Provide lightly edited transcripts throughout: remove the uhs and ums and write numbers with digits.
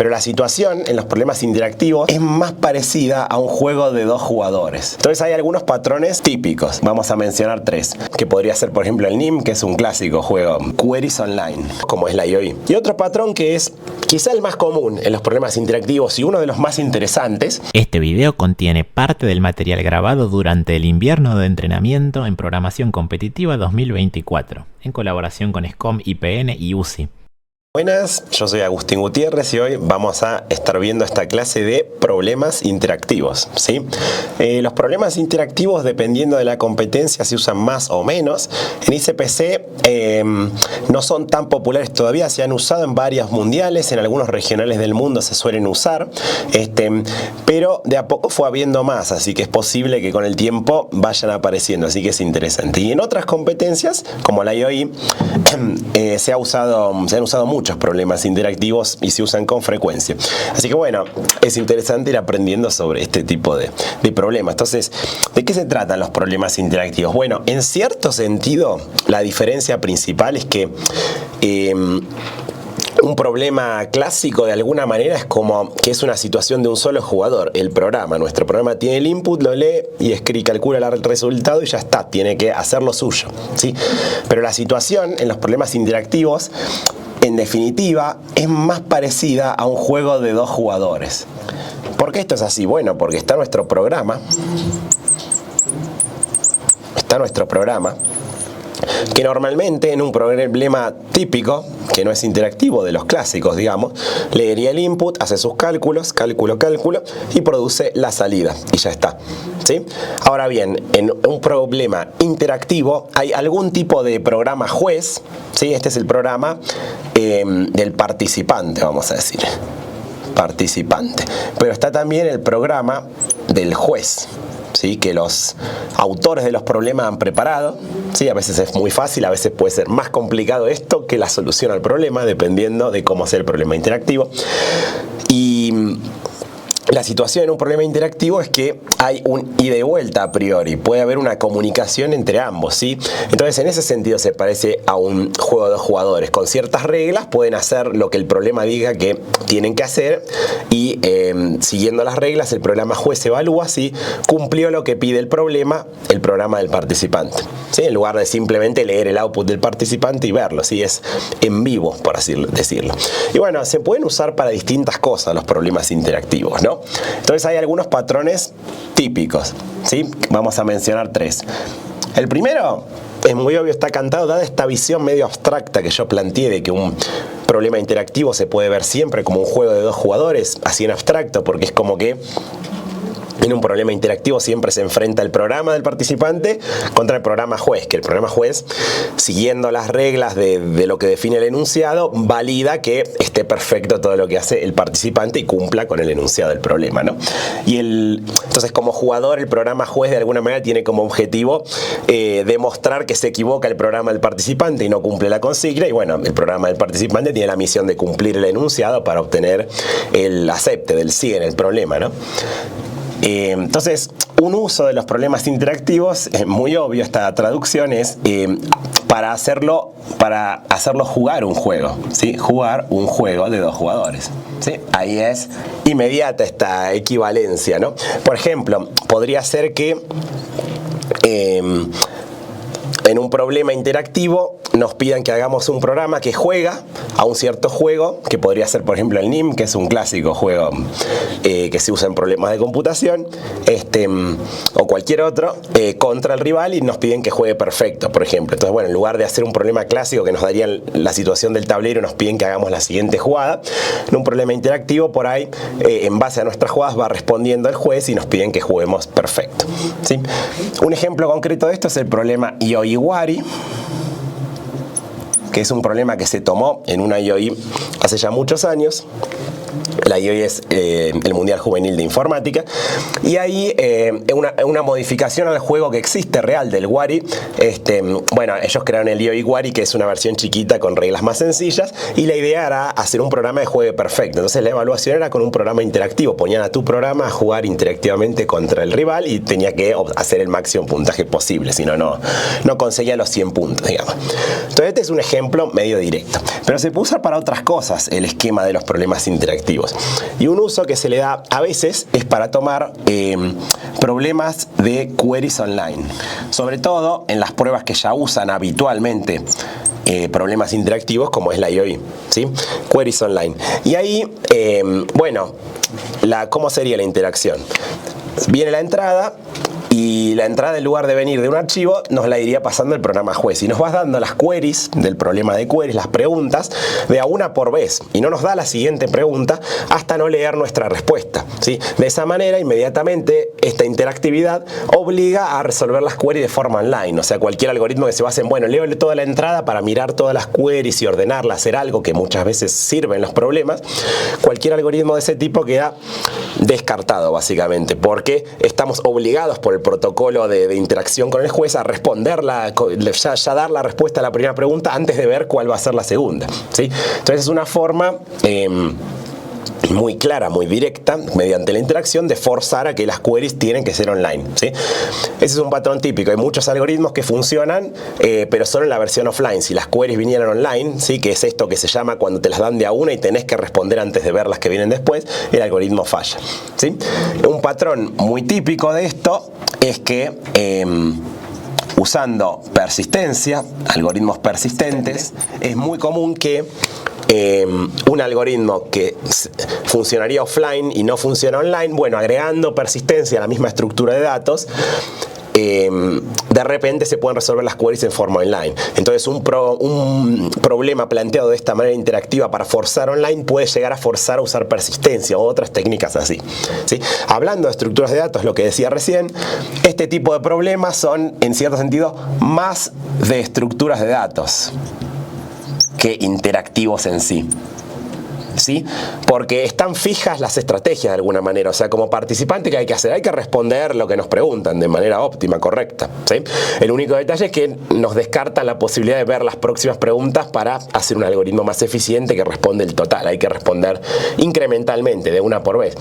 Pero la situación en los problemas interactivos es más parecida a un juego de dos jugadores. Entonces hay algunos patrones típicos. Vamos a mencionar tres, que podría ser por ejemplo el NIM, que es un clásico juego, Queries Online, como es la IOI. Y otro patrón que es quizá el más común en los problemas interactivos y uno de los más interesantes. Este video contiene parte del material grabado durante el invierno de entrenamiento en programación competitiva 2024, en colaboración con SCOM, IPN y UCI. Buenas, yo soy Agustín Gutiérrez y hoy vamos a estar viendo esta clase de problemas interactivos, ¿sí? Los problemas interactivos, dependiendo de la competencia, se usan más o menos. En ICPC no son tan populares todavía, se han usado en varios mundiales, en algunos regionales del mundo se suelen usar, pero de a poco fue habiendo más, así que es posible que con el tiempo vayan apareciendo, así que es interesante. Y en otras competencias, como la IOI, se han usado muchos problemas interactivos y se usan con frecuencia. Así que bueno, es interesante ir aprendiendo sobre este tipo de problemas. Entonces, ¿de qué se tratan los problemas interactivos? Bueno, en cierto sentido, la diferencia principal es que un problema clásico de alguna manera es como que es una situación de un solo jugador. El programa, nuestro programa tiene el input, lo lee y calcula el resultado y ya está, tiene que hacer lo suyo, ¿sí? Pero la situación en los problemas interactivos, en definitiva, es más parecida a un juego de dos jugadores. ¿Por qué esto es así? Bueno, porque está nuestro programa, que normalmente en un problema típico, que no es interactivo, de los clásicos, digamos, leería el input, hace sus cálculos, cálculo, y produce la salida, y ya está, ¿sí? Ahora bien, en un problema interactivo hay algún tipo de programa juez, ¿sí? Este es el programa del participante, vamos a decir, participante, pero está también el programa del juez, ¿sí? Que los autores de los problemas han preparado, ¿sí? A veces es muy fácil, a veces puede ser más complicado esto que la solución al problema, dependiendo de cómo sea el problema interactivo. Y la situación en un problema interactivo es que hay un ida y vuelta a priori, puede haber una comunicación entre ambos, ¿sí? Entonces en ese sentido se parece a un juego de dos jugadores. Con ciertas reglas pueden hacer lo que el problema diga que tienen que hacer y siguiendo las reglas el programa juez evalúa si cumplió lo que pide el programa del participante, ¿sí? En lugar de simplemente leer el output del participante y verlo, ¿sí? Es en vivo, por así decirlo. Y bueno, se pueden usar para distintas cosas los problemas interactivos, ¿no? Entonces hay algunos patrones típicos, ¿sí? Vamos a mencionar tres. El primero es muy obvio, está cantado, dada esta visión medio abstracta que yo planteé de que un problema interactivo se puede ver siempre como un juego de dos jugadores, así en abstracto, porque es como que en un problema interactivo siempre se enfrenta el programa del participante contra el programa juez, que el programa juez, siguiendo las reglas de lo que define el enunciado, valida que esté perfecto todo lo que hace el participante y cumpla con el enunciado del problema, ¿no? Y entonces como jugador el programa juez de alguna manera tiene como objetivo demostrar que se equivoca el programa del participante y no cumple la consigna, y bueno, el programa del participante tiene la misión de cumplir el enunciado para obtener el acepte del sí en el problema, ¿no? Entonces, un uso de los problemas interactivos, muy obvio, esta traducción es para hacerlo jugar un juego, ¿sí? Jugar un juego de dos jugadores, ¿sí? Ahí es inmediata esta equivalencia, ¿no? Por ejemplo, podría ser que en un problema interactivo nos pidan que hagamos un programa que juega a un cierto juego, que podría ser por ejemplo el NIM, que es un clásico juego que se usa en problemas de computación, o cualquier otro, contra el rival, y nos piden que juegue perfecto, por ejemplo. Entonces, bueno, en lugar de hacer un problema clásico que nos daría la situación del tablero, nos piden que hagamos la siguiente jugada. En un problema interactivo, por ahí, en base a nuestras jugadas va respondiendo el juez y nos piden que juguemos perfecto, ¿sí? Un ejemplo concreto de esto es el problema IOI-WARI, que es un problema que se tomó en una IOI hace ya muchos años. La IOI es el Mundial Juvenil de Informática, y ahí una modificación al juego que existe real del Wari. Bueno, ellos crearon el IOI Wari, que es una versión chiquita con reglas más sencillas, y la idea era hacer un programa de juego perfecto. Entonces la evaluación era con un programa interactivo, ponían a tu programa a jugar interactivamente contra el rival y tenía que hacer el máximo puntaje posible, si no, no conseguía los 100 puntos, digamos. Entonces este es un ejemplo medio directo, pero se puede usar para otras cosas el esquema de los problemas interactivos. interactivos. Y un uso que se le da a veces es para tomar problemas de queries online, sobre todo en las pruebas que ya usan habitualmente problemas interactivos como es la IOI, ¿sí? Queries online. Y ahí, bueno, ¿cómo sería la interacción? Viene la entrada y la entrada, en lugar de venir de un archivo, nos la iría pasando el programa juez y nos vas dando las queries del problema de queries, las preguntas, de a una por vez, y no nos da la siguiente pregunta hasta no leer nuestra respuesta, ¿sí? De esa manera, inmediatamente, esta interactividad obliga a resolver las queries de forma online. O sea, cualquier algoritmo que se base en, bueno, leo toda la entrada para mirar todas las queries y ordenarlas, hacer algo que muchas veces sirve en los problemas, cualquier algoritmo de ese tipo queda descartado, básicamente, porque estamos obligados por el protocolo de interacción con el juez a responder, ya dar la respuesta a la primera pregunta antes de ver cuál va a ser la segunda, ¿sí? Entonces es una forma muy clara, muy directa, mediante la interacción, de forzar a que las queries tienen que ser online, ¿sí? Ese es un patrón típico. Hay muchos algoritmos que funcionan, pero solo en la versión offline. Si las queries vinieran online, ¿sí? Que es esto que se llama cuando te las dan de a una y tenés que responder antes de ver las que vienen después, el algoritmo falla, ¿sí? Un patrón muy típico de esto es que usando persistencia, algoritmos persistentes, es muy común que un algoritmo que funcionaría offline y no funciona online, bueno, agregando persistencia a la misma estructura de datos, de repente se pueden resolver las queries en forma online. Entonces un problema planteado de esta manera interactiva para forzar online puede llegar a forzar a usar persistencia o otras técnicas así, ¿sí? Hablando de estructuras de datos, lo que decía recién, este tipo de problemas son, en cierto sentido, más de estructuras de datos que interactivos en sí, ¿sí? Porque están fijas las estrategias de alguna manera. O sea, como participante, ¿qué hay que hacer? Hay que responder lo que nos preguntan de manera óptima, correcta, ¿sí? El único detalle es que nos descartan la posibilidad de ver las próximas preguntas para hacer un algoritmo más eficiente que responde el total. Hay que responder incrementalmente, de una por vez.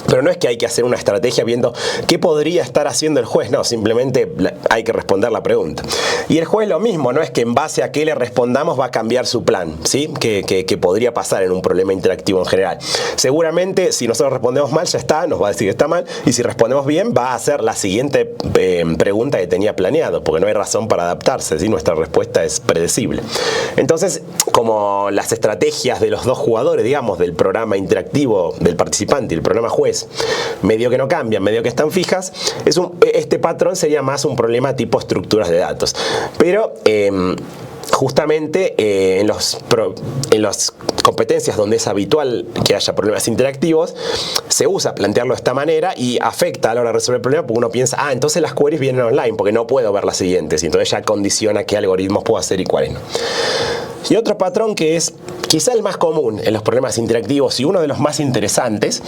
Pero no es que hay que hacer una estrategia viendo qué podría estar haciendo el juez, no, simplemente hay que responder la pregunta. Y el juez lo mismo, no es que en base a qué le respondamos va a cambiar su plan, ¿sí? Que podría pasar en un problema interactivo en general. Seguramente si nosotros respondemos mal ya está, nos va a decir que está mal, y si respondemos bien va a hacer la siguiente pregunta que tenía planeado, porque no hay razón para adaptarse, ¿sí? Nuestra respuesta es predecible. Entonces, como las estrategias de los dos jugadores, digamos, del programa interactivo del participante y el programa juez, medio que no cambian, medio que están fijas, este patrón sería más un problema tipo estructuras de datos. Pero justamente en las competencias donde es habitual que haya problemas interactivos, se usa plantearlo de esta manera y afecta a la hora de resolver el problema, porque uno piensa, entonces las queries vienen online, porque no puedo ver las siguientes, y entonces ya condiciona qué algoritmos puedo hacer y cuáles no. Y otro patrón que es quizá el más común en los problemas interactivos y uno de los más interesantes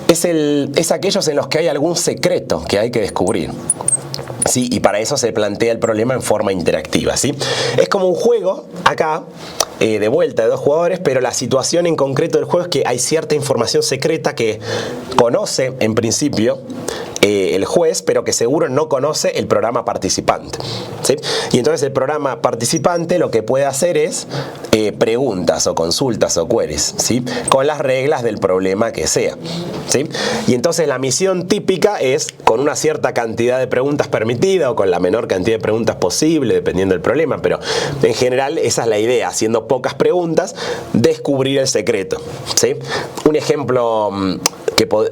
es aquellos en los que hay algún secreto que hay que descubrir. Sí, y para eso se plantea el problema en forma interactiva, ¿sí? Es como un juego, acá, de vuelta de dos jugadores, pero la situación en concreto del juego es que hay cierta información secreta que conoce, en principio, el juez, pero que seguro no conoce el programa participante, ¿sí? Y entonces el programa participante lo que puede hacer es preguntas o consultas o queries, ¿sí? Con las reglas del problema que sea, ¿sí? Y entonces la misión típica es, con una cierta cantidad de preguntas permitida o con la menor cantidad de preguntas posible, dependiendo del problema, pero en general esa es la idea, haciendo pocas preguntas, descubrir el secreto, ¿sí? Un ejemplo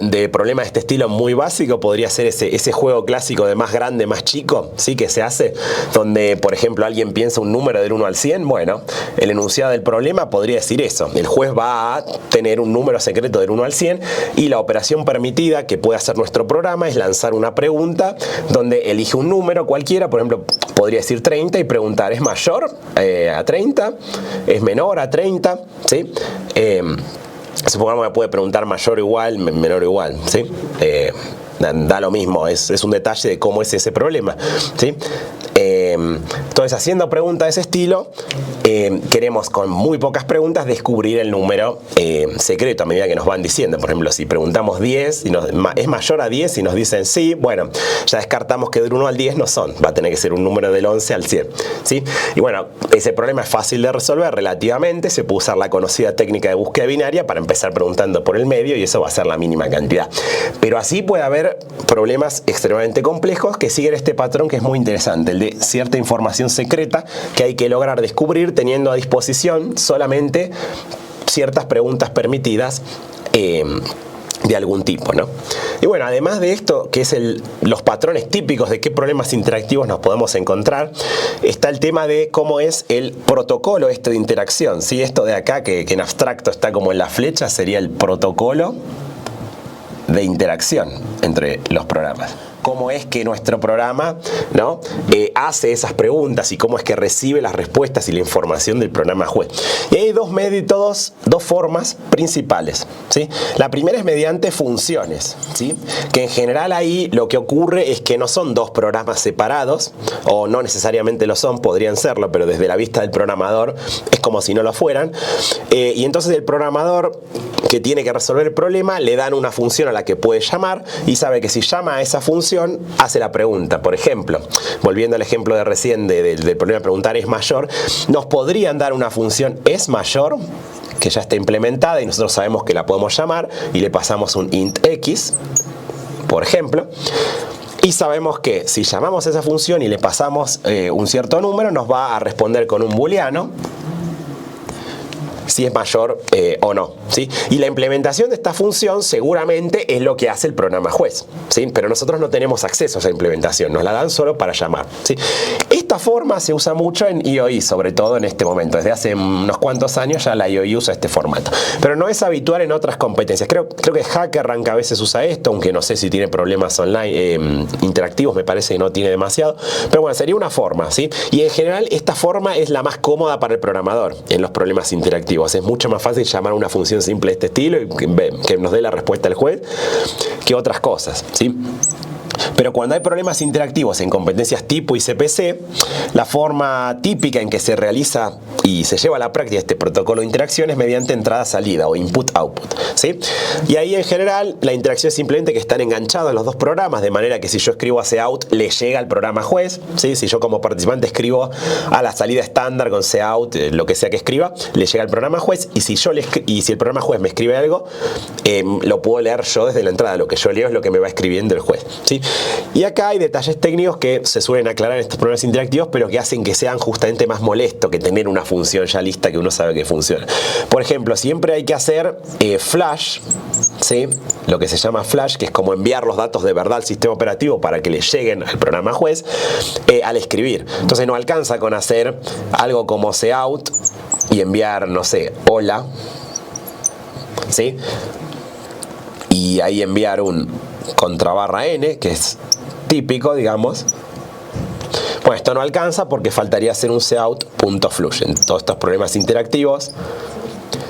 de problema de este estilo muy básico podría ser ese juego clásico de más grande, más chico, ¿sí? Que se hace, donde, por ejemplo, alguien piensa un número del 1 al 100, bueno, el enunciado del problema podría decir eso. El juez va a tener un número secreto del 1 al 100 y la operación permitida que puede hacer nuestro programa es lanzar una pregunta donde elige un número cualquiera, por ejemplo, podría decir 30 y preguntar, ¿es mayor a 30? ¿Es menor a 30? ¿Sí? Supongamos que puede preguntar mayor o igual, menor o igual, ¿sí? Da lo mismo, es un detalle de cómo es ese problema, ¿sí? Entonces, haciendo preguntas de ese estilo, queremos con muy pocas preguntas descubrir el número secreto a medida que nos van diciendo. Por ejemplo, si preguntamos 10, y es mayor a 10 y nos dicen sí, bueno, ya descartamos que del 1 al 10 no son. Va a tener que ser un número del 11 al 100. ¿Sí? Y bueno, ese problema es fácil de resolver relativamente. Se puede usar la conocida técnica de búsqueda binaria para empezar preguntando por el medio y eso va a ser la mínima cantidad. Pero así puede haber problemas extremadamente complejos que siguen este patrón que es muy interesante, el de cierta información secreta que hay que lograr descubrir teniendo a disposición solamente ciertas preguntas permitidas de algún tipo, ¿no? Y bueno, además de esto, que es los patrones típicos de qué problemas interactivos nos podemos encontrar, está el tema de cómo es el protocolo de interacción, ¿sí? Esto de acá, que en abstracto está como en la flecha, sería el protocolo de interacción entre los programas. Cómo es que nuestro programa, ¿no? Hace esas preguntas y cómo es que recibe las respuestas y la información del programa juez. Y hay dos métodos, dos formas principales, ¿sí? La primera es mediante funciones, ¿sí? Que en general ahí lo que ocurre es que no son dos programas separados, o no necesariamente lo son, podrían serlo, pero desde la vista del programador es como si no lo fueran. Y entonces el programador que tiene que resolver el problema le dan una función a la que puede llamar y sabe que si llama a esa función hace la pregunta. Por ejemplo, volviendo al ejemplo de recién del problema de preguntar es mayor, nos podrían dar una función es mayor que ya está implementada y nosotros sabemos que la podemos llamar y le pasamos un int x, por ejemplo. Y sabemos que si llamamos a esa función y le pasamos un cierto número, nos va a responder con un booleano si es mayor o no, ¿sí? Y la implementación de esta función seguramente es lo que hace el programa juez, ¿sí? Pero nosotros no tenemos acceso a esa implementación, nos la dan solo para llamar, ¿sí? Esta forma se usa mucho en IOI, sobre todo en este momento. Desde hace unos cuantos años ya la IOI usa este formato. Pero no es habitual en otras competencias. Creo que HackerRank a veces usa esto, aunque no sé si tiene problemas online interactivos, me parece que no tiene demasiado. Pero bueno, sería una forma, ¿sí? Y en general esta forma es la más cómoda para el programador en los problemas interactivos. Es mucho más fácil llamar a una función simple de este estilo y que nos dé la respuesta al juez que otras cosas, ¿sí? Pero cuando hay problemas interactivos en competencias tipo y CPC, la forma típica en que se realiza y se lleva a la práctica este protocolo de interacción es mediante entrada-salida o input-output, ¿sí? Y ahí en general la interacción es simplemente que están enganchados los dos programas, de manera que si yo escribo a cout le llega al programa juez, ¿sí? Si yo como participante escribo a la salida estándar con cout, lo que sea que escriba, le llega al programa juez, y si el programa juez me escribe algo, lo puedo leer yo desde la entrada. Lo que yo leo es lo que me va escribiendo el juez, ¿sí? Y acá hay detalles técnicos que se suelen aclarar en estos problemas interactivos, pero que hacen que sean justamente más molesto que tener una función ya lista que uno sabe que funciona. Por ejemplo, siempre hay que hacer flash, ¿sí? Lo que se llama flash, que es como enviar los datos de verdad al sistema operativo para que le lleguen al programa juez al escribir. Entonces no alcanza con hacer algo como cout y enviar, no sé, hola, ¿sí? Y ahí enviar un _n, que es típico, digamos. Bueno, esto no alcanza porque faltaría hacer un cout.flush. En todos estos problemas interactivos,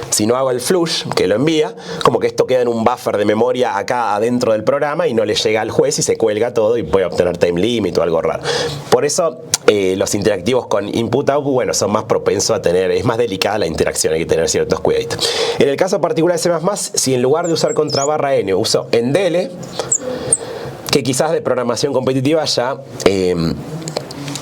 si no hago el flush que lo envía, como que esto queda en un buffer de memoria acá adentro del programa y no le llega al juez y se cuelga todo y puede obtener time limit o algo raro. Por eso los interactivos con input-output, bueno, son más propensos a tener, es más delicada la interacción, hay que tener ciertos cuidaditos. En el caso particular de C++, si en lugar de usar _n uso endl, que quizás de programación competitiva ya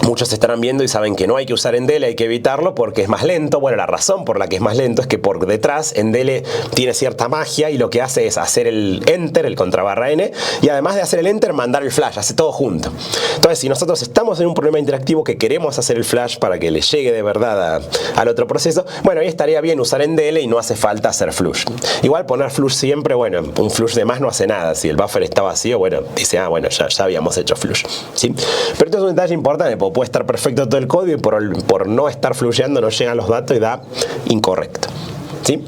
muchos estarán viendo y saben que no hay que usar endl, hay que evitarlo porque es más lento. Bueno, la razón por la que es más lento es que por detrás endl tiene cierta magia y lo que hace es hacer el enter, el _n, y además de hacer el enter, mandar el flash, hace todo junto. Entonces, si nosotros estamos en un problema interactivo que queremos hacer el flash para que le llegue de verdad al otro proceso, bueno, ahí estaría bien usar endl y no hace falta hacer flush. Igual poner flush siempre, bueno, un flush de más no hace nada. Si el buffer está vacío, bueno, dice, bueno, ya habíamos hecho flush, ¿sí? Pero esto es un detalle importante, porque puede estar perfecto todo el código y por no estar flusheando no llegan los datos y da incorrecto, ¿sí?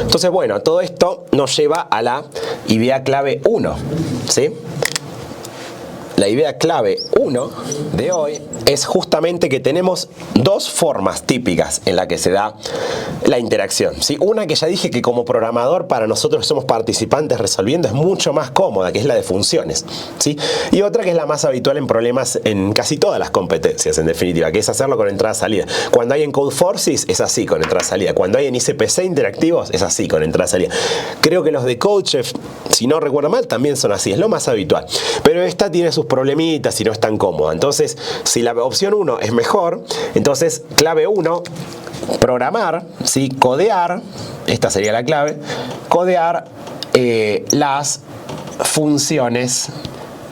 Entonces, bueno, todo esto nos lleva a la idea clave 1, ¿sí? la idea clave 1 de hoy es justamente que tenemos dos formas típicas en la que se da la interacción, ¿sí? Una que ya dije que como programador para nosotros que somos participantes resolviendo es mucho más cómoda, que es la de funciones, ¿sí? Y otra que es la más habitual en problemas en casi todas las competencias, en definitiva, que es hacerlo con entrada-salida. Cuando hay en Codeforces es así, con entrada-salida. Cuando hay en ICPC interactivos es así, con entrada-salida. Creo que los de CodeChef, si no recuerdo mal, también son así, es lo más habitual. Pero esta tiene sus problemitas y no es tan cómoda. Entonces, si la opción 1 es mejor, entonces clave 1, programar, ¿sí? Codear, esta sería la clave, codear las funciones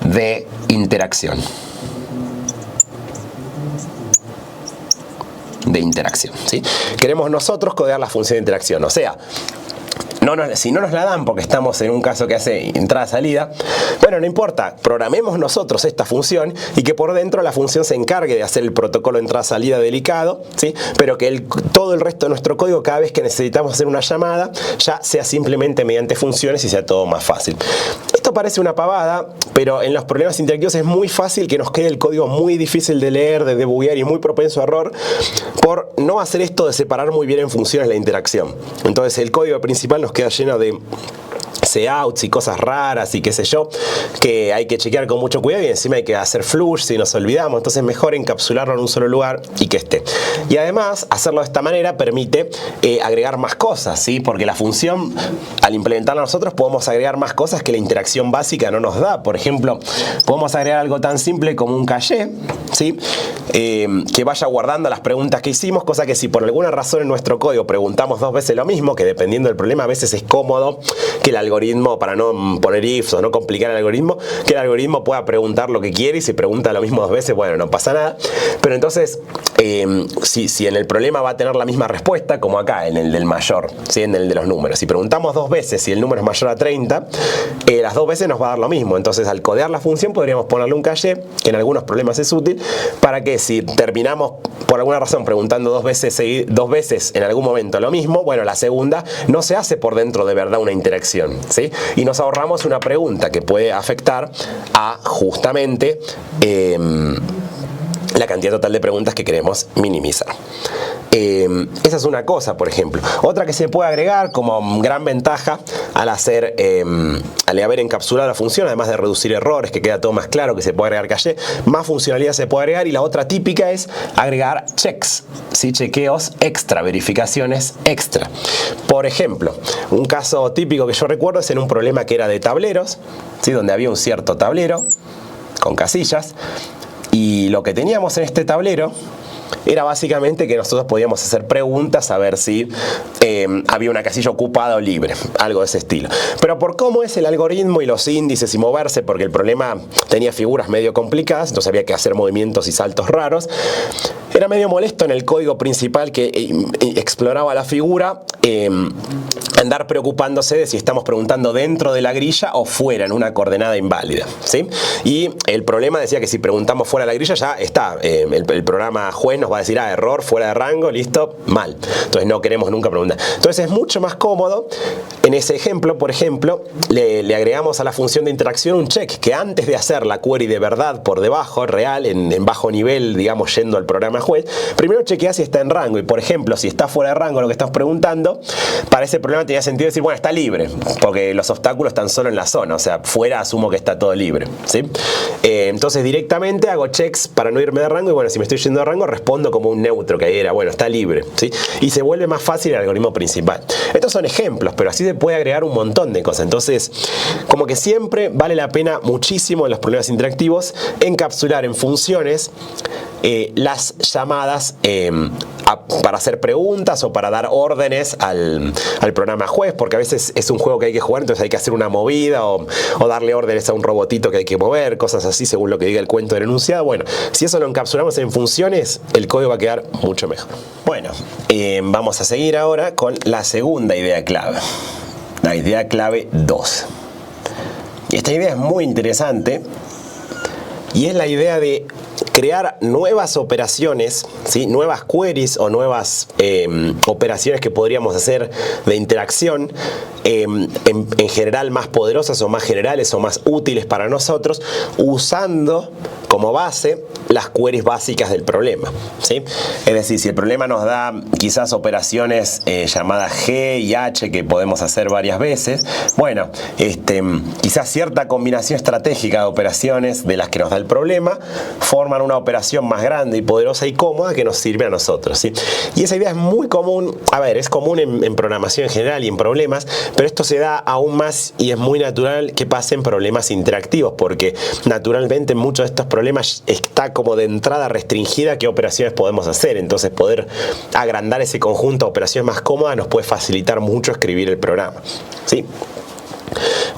de interacción. ¿Sí? Queremos nosotros codear la función de interacción, o sea, si no nos la dan porque estamos en un caso que hace entrada-salida, bueno, no importa, programemos nosotros esta función y que por dentro la función se encargue de hacer el protocolo de entrada-salida delicado, ¿sí? Pero que todo el resto de nuestro código, cada vez que necesitamos hacer una llamada, ya sea simplemente mediante funciones y sea todo más fácil. Esto parece una pavada, pero en los problemas interactivos es muy fácil que nos quede el código muy difícil de leer, de debuguear y muy propenso a error por no hacer esto de separar muy bien en funciones la interacción. Entonces el código principal nos queda lleno de outs y cosas raras y qué sé yo, que hay que chequear con mucho cuidado y encima hay que hacer flush si nos olvidamos. Entonces mejor encapsularlo en un solo lugar y que esté. Y además hacerlo de esta manera permite agregar más cosas, ¿sí? Porque la función, al implementarla nosotros, podemos agregar más cosas que la interacción básica no nos da. Por ejemplo, podemos agregar algo tan simple como un caché, ¿sí? Que vaya guardando las preguntas que hicimos, cosa que si por alguna razón en nuestro código preguntamos 2 veces lo mismo, que dependiendo del problema a veces es cómodo que el algoritmo, para no poner ifs o no complicar el algoritmo, que el algoritmo pueda preguntar lo que quiere y si pregunta lo mismo 2 veces, bueno, no pasa nada. Pero entonces, si en el problema va a tener la misma respuesta, como acá, en el del mayor, ¿sí? En el de los números. Si preguntamos 2 veces si el número es mayor a 30, las 2 veces nos va a dar lo mismo. Entonces, al codear la función, podríamos ponerle un caché, que en algunos problemas es útil, para que si terminamos por alguna razón preguntando 2 veces en algún momento lo mismo, bueno, la segunda no se hace por dentro de verdad una interacción, ¿sí? Y nos ahorramos una pregunta que puede afectar a justamente la cantidad total de preguntas que queremos minimizar. Esa es una cosa, por ejemplo. Otra que se puede agregar como gran ventaja al haber encapsulado la función, además de reducir errores, que queda todo más claro, que se puede agregar caché, más funcionalidad se puede agregar. Y la otra típica es agregar checks, ¿sí? Chequeos extra, verificaciones extra. Por ejemplo, un caso típico que yo recuerdo es en un problema que era de tableros, ¿sí? Donde había un cierto tablero con casillas, y lo que teníamos en este tablero era básicamente que nosotros podíamos hacer preguntas a ver si había una casilla ocupada o libre, algo de ese estilo. Pero por cómo es el algoritmo y los índices y moverse, porque el problema tenía figuras medio complicadas, entonces había que hacer movimientos y saltos raros, era medio molesto en el código principal que exploraba la figura andar preocupándose de si estamos preguntando dentro de la grilla o fuera, en una coordenada inválida, ¿sí? Y el problema decía que si preguntamos fuera de la grilla ya está, el programa juez nos va a decir, error, fuera de rango, listo, mal. Entonces no queremos nunca preguntar. Entonces es mucho más cómodo. En ese ejemplo, por ejemplo, le agregamos a la función de interacción un check que antes de hacer la query de verdad por debajo, real, en bajo nivel, digamos, yendo al programa juez, primero chequea si está en rango. Y por ejemplo, si está fuera de rango lo que estamos preguntando, para ese problema tenía sentido decir, bueno, está libre, porque los obstáculos están solo en la zona, o sea, fuera asumo que está todo libre, ¿sí? Entonces directamente hago checks para no irme de rango y bueno, si me estoy yendo de rango respondo como un neutro, que ahí era, bueno, está libre, ¿sí? Y se vuelve más fácil el algoritmo principal. Estos son ejemplos, pero así se puede agregar un montón de cosas. Entonces, como que siempre vale la pena muchísimo en los problemas interactivos encapsular en funciones las llamadas para hacer preguntas o para dar órdenes al programa juez, porque a veces es un juego que hay que jugar, entonces hay que hacer una movida o darle órdenes a un robotito que hay que mover, cosas así según lo que diga el cuento del enunciado. Bueno, si eso lo encapsulamos en funciones, el código va a quedar mucho mejor. Bueno, vamos a seguir ahora con la segunda idea clave, la idea clave 2. Y esta idea es muy interesante y es la idea de crear nuevas operaciones, ¿sí? Nuevas queries o nuevas operaciones que podríamos hacer de interacción, en general más poderosas o más generales o más útiles para nosotros, usando como base las queries básicas del problema, ¿sí? Es decir, si el problema nos da quizás operaciones llamadas G y H que podemos hacer varias veces, bueno, quizás cierta combinación estratégica de operaciones de las que nos da el problema forman una operación más grande y poderosa y cómoda que nos sirve a nosotros, ¿sí? Y esa idea es muy común, es común en programación en general y en problemas, pero esto se da aún más y es muy natural que pase en problemas interactivos, porque naturalmente en muchos de estos problemas está como de entrada restringida qué operaciones podemos hacer. Entonces poder agrandar ese conjunto de operaciones más cómodas nos puede facilitar mucho escribir el programa, ¿sí?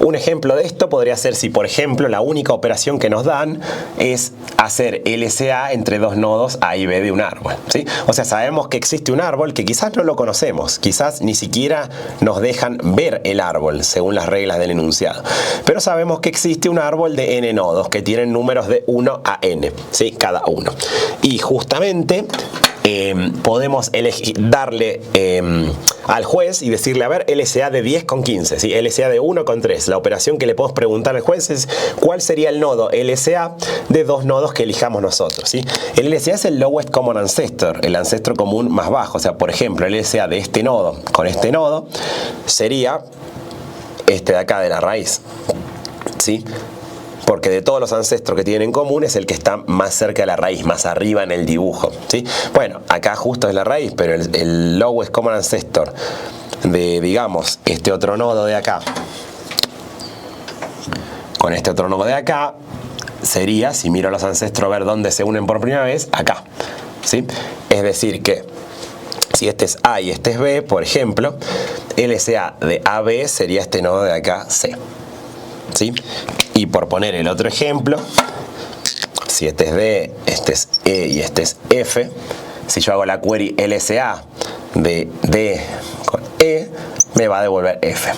Un ejemplo de esto podría ser si, por ejemplo, la única operación que nos dan es hacer LCA entre dos nodos A y B de un árbol, ¿sí? O sea, sabemos que existe un árbol que quizás no lo conocemos, quizás ni siquiera nos dejan ver el árbol según las reglas del enunciado, pero sabemos que existe un árbol de n nodos que tienen números de 1 a n, ¿sí? Cada uno. Y justamente podemos darle al juez y decirle, a ver, LCA de 10 con 15, ¿sí? LCA de 1 con 3. La operación que le podemos preguntar al juez es cuál sería el nodo LCA de dos nodos que elijamos nosotros, ¿sí? El LCA es el lowest common ancestor, el ancestro común más bajo. O sea, por ejemplo, el LCA de este nodo con este nodo sería este de acá de la raíz, ¿sí? Porque de todos los ancestros que tienen en común es el que está más cerca de la raíz, más arriba en el dibujo, ¿sí? Bueno, acá justo es la raíz, pero el lowest common ancestor de, digamos, este otro nodo de acá con este otro nodo de acá sería, si miro los ancestros a ver dónde se unen por primera vez, acá, ¿sí? Es decir que si este es A y este es B, por ejemplo, LCA de AB sería este nodo de acá, C, ¿sí? Y por poner el otro ejemplo, si este es D, este es E y este es F, si yo hago la query LCA de D con E, me va a devolver F,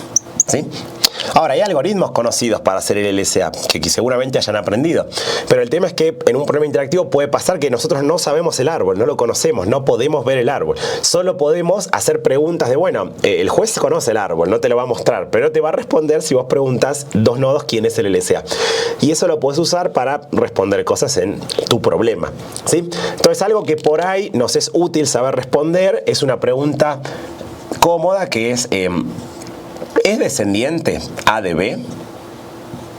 ¿sí? Ahora, hay algoritmos conocidos para hacer el LCA que seguramente hayan aprendido, pero el tema es que en un problema interactivo puede pasar que nosotros no sabemos el árbol, no lo conocemos, no podemos ver el árbol. Solo podemos hacer preguntas de, bueno, el juez conoce el árbol, no te lo va a mostrar, pero te va a responder si vos preguntas dos nodos quién es el LCA. Y eso lo puedes usar para responder cosas en tu problema, ¿sí? Entonces, algo que por ahí nos es útil saber responder es una pregunta cómoda que ¿es descendiente A de B?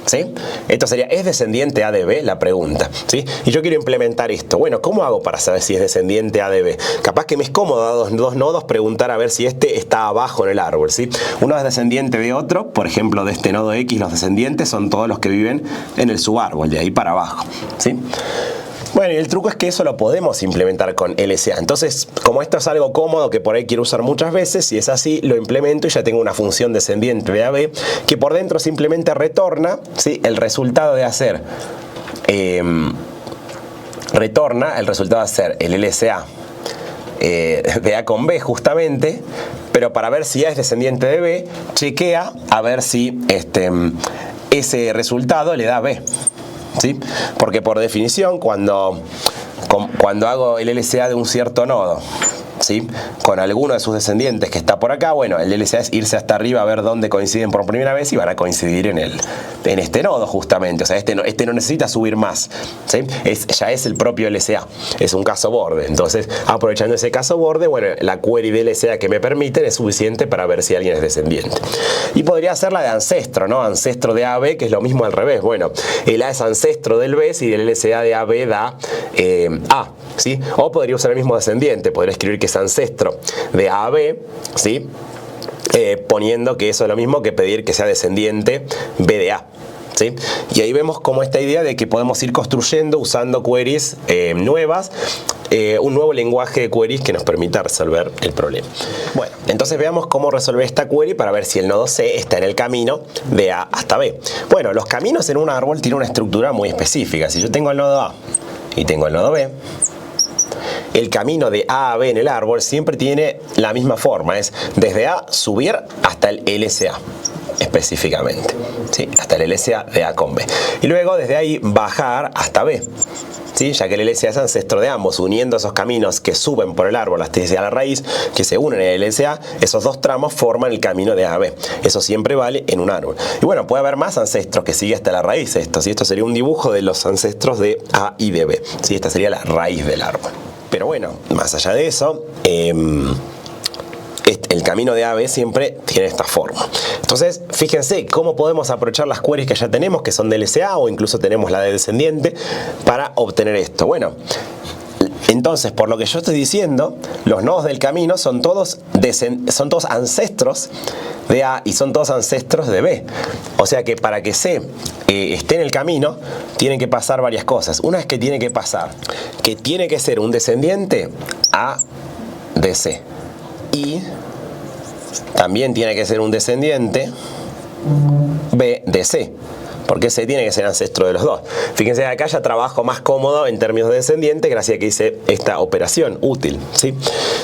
¿Sí? Esto sería, ¿es descendiente A de B? La pregunta, ¿sí? Y yo quiero implementar esto. Bueno, ¿cómo hago para saber si es descendiente A de B? Capaz que me es cómodo a dos nodos preguntar a ver si este está abajo en el árbol, ¿sí? Uno es descendiente de otro, por ejemplo, de este nodo X, los descendientes son todos los que viven en el subárbol, de ahí para abajo, ¿sí? Bueno, y el truco es que eso lo podemos implementar con LCA. Entonces, como esto es algo cómodo que por ahí quiero usar muchas veces, si es así, lo implemento y ya tengo una función descendiente de AB que por dentro simplemente retorna, ¿sí? El resultado de hacer retorna el resultado de hacer el LCA de A con B justamente, pero para ver si A es descendiente de B, chequea a ver si ese resultado le da B, ¿sí? Porque por definición cuando hago el LCA de un cierto nodo, ¿sí? Con alguno de sus descendientes que está por acá, bueno, el LCA es irse hasta arriba a ver dónde coinciden por primera vez y van a coincidir en este nodo justamente. O sea, este no necesita subir más, ¿sí? Ya es el propio LCA, es un caso borde. Entonces, aprovechando ese caso borde, bueno, la query de LCA que me permiten es suficiente para ver si alguien es descendiente. Y podría ser la de ancestro, ¿no? Ancestro de AB, que es lo mismo al revés. Bueno, el A es ancestro del B, si el LCA de AB da A, ¿sí? O podría usar el mismo descendiente, podría escribir que es ancestro de A a B, ¿sí? Poniendo que eso es lo mismo que pedir que sea descendiente B de A, ¿sí? Y ahí vemos como esta idea de que podemos ir construyendo usando queries nuevas, un nuevo lenguaje de queries que nos permita resolver el problema. Bueno, entonces veamos cómo resolver esta query para ver si el nodo C está en el camino de A hasta B. Bueno, los caminos en un árbol tienen una estructura muy específica. Si yo tengo el nodo A y tengo el nodo B, el camino de A a B en el árbol siempre tiene la misma forma, es desde A subir hasta el LCA específicamente, ¿sí? Hasta el LCA de A con B. Y luego desde ahí bajar hasta B, ¿sí? ¿sí? Ya que el LSA es ancestro de ambos, uniendo esos caminos que suben por el árbol hasta llegar a la raíz, que se unen en el LSA, esos dos tramos forman el camino de A a B. Eso siempre vale en un árbol. Y bueno, puede haber más ancestros que sigue hasta la raíz esto, ¿sí? Esto sería un dibujo de los ancestros de A y de B, ¿sí? Esta sería la raíz del árbol. Pero bueno, más allá de eso, el camino de A a B siempre tiene esta forma. Entonces, fíjense cómo podemos aprovechar las queries que ya tenemos, que son de LSA, o incluso tenemos la de descendiente, para obtener esto. Bueno, entonces, por lo que yo estoy diciendo, los nodos del camino son todos ancestros de A y son todos ancestros de B. O sea que para que C esté en el camino, tienen que pasar varias cosas. Una es que tiene que pasar, que tiene que ser un descendiente A de C. Y también tiene que ser un descendiente B de C, porque C tiene que ser ancestro de los dos. Fíjense, acá ya trabajo más cómodo en términos de descendiente gracias a que hice esta operación útil, ¿sí?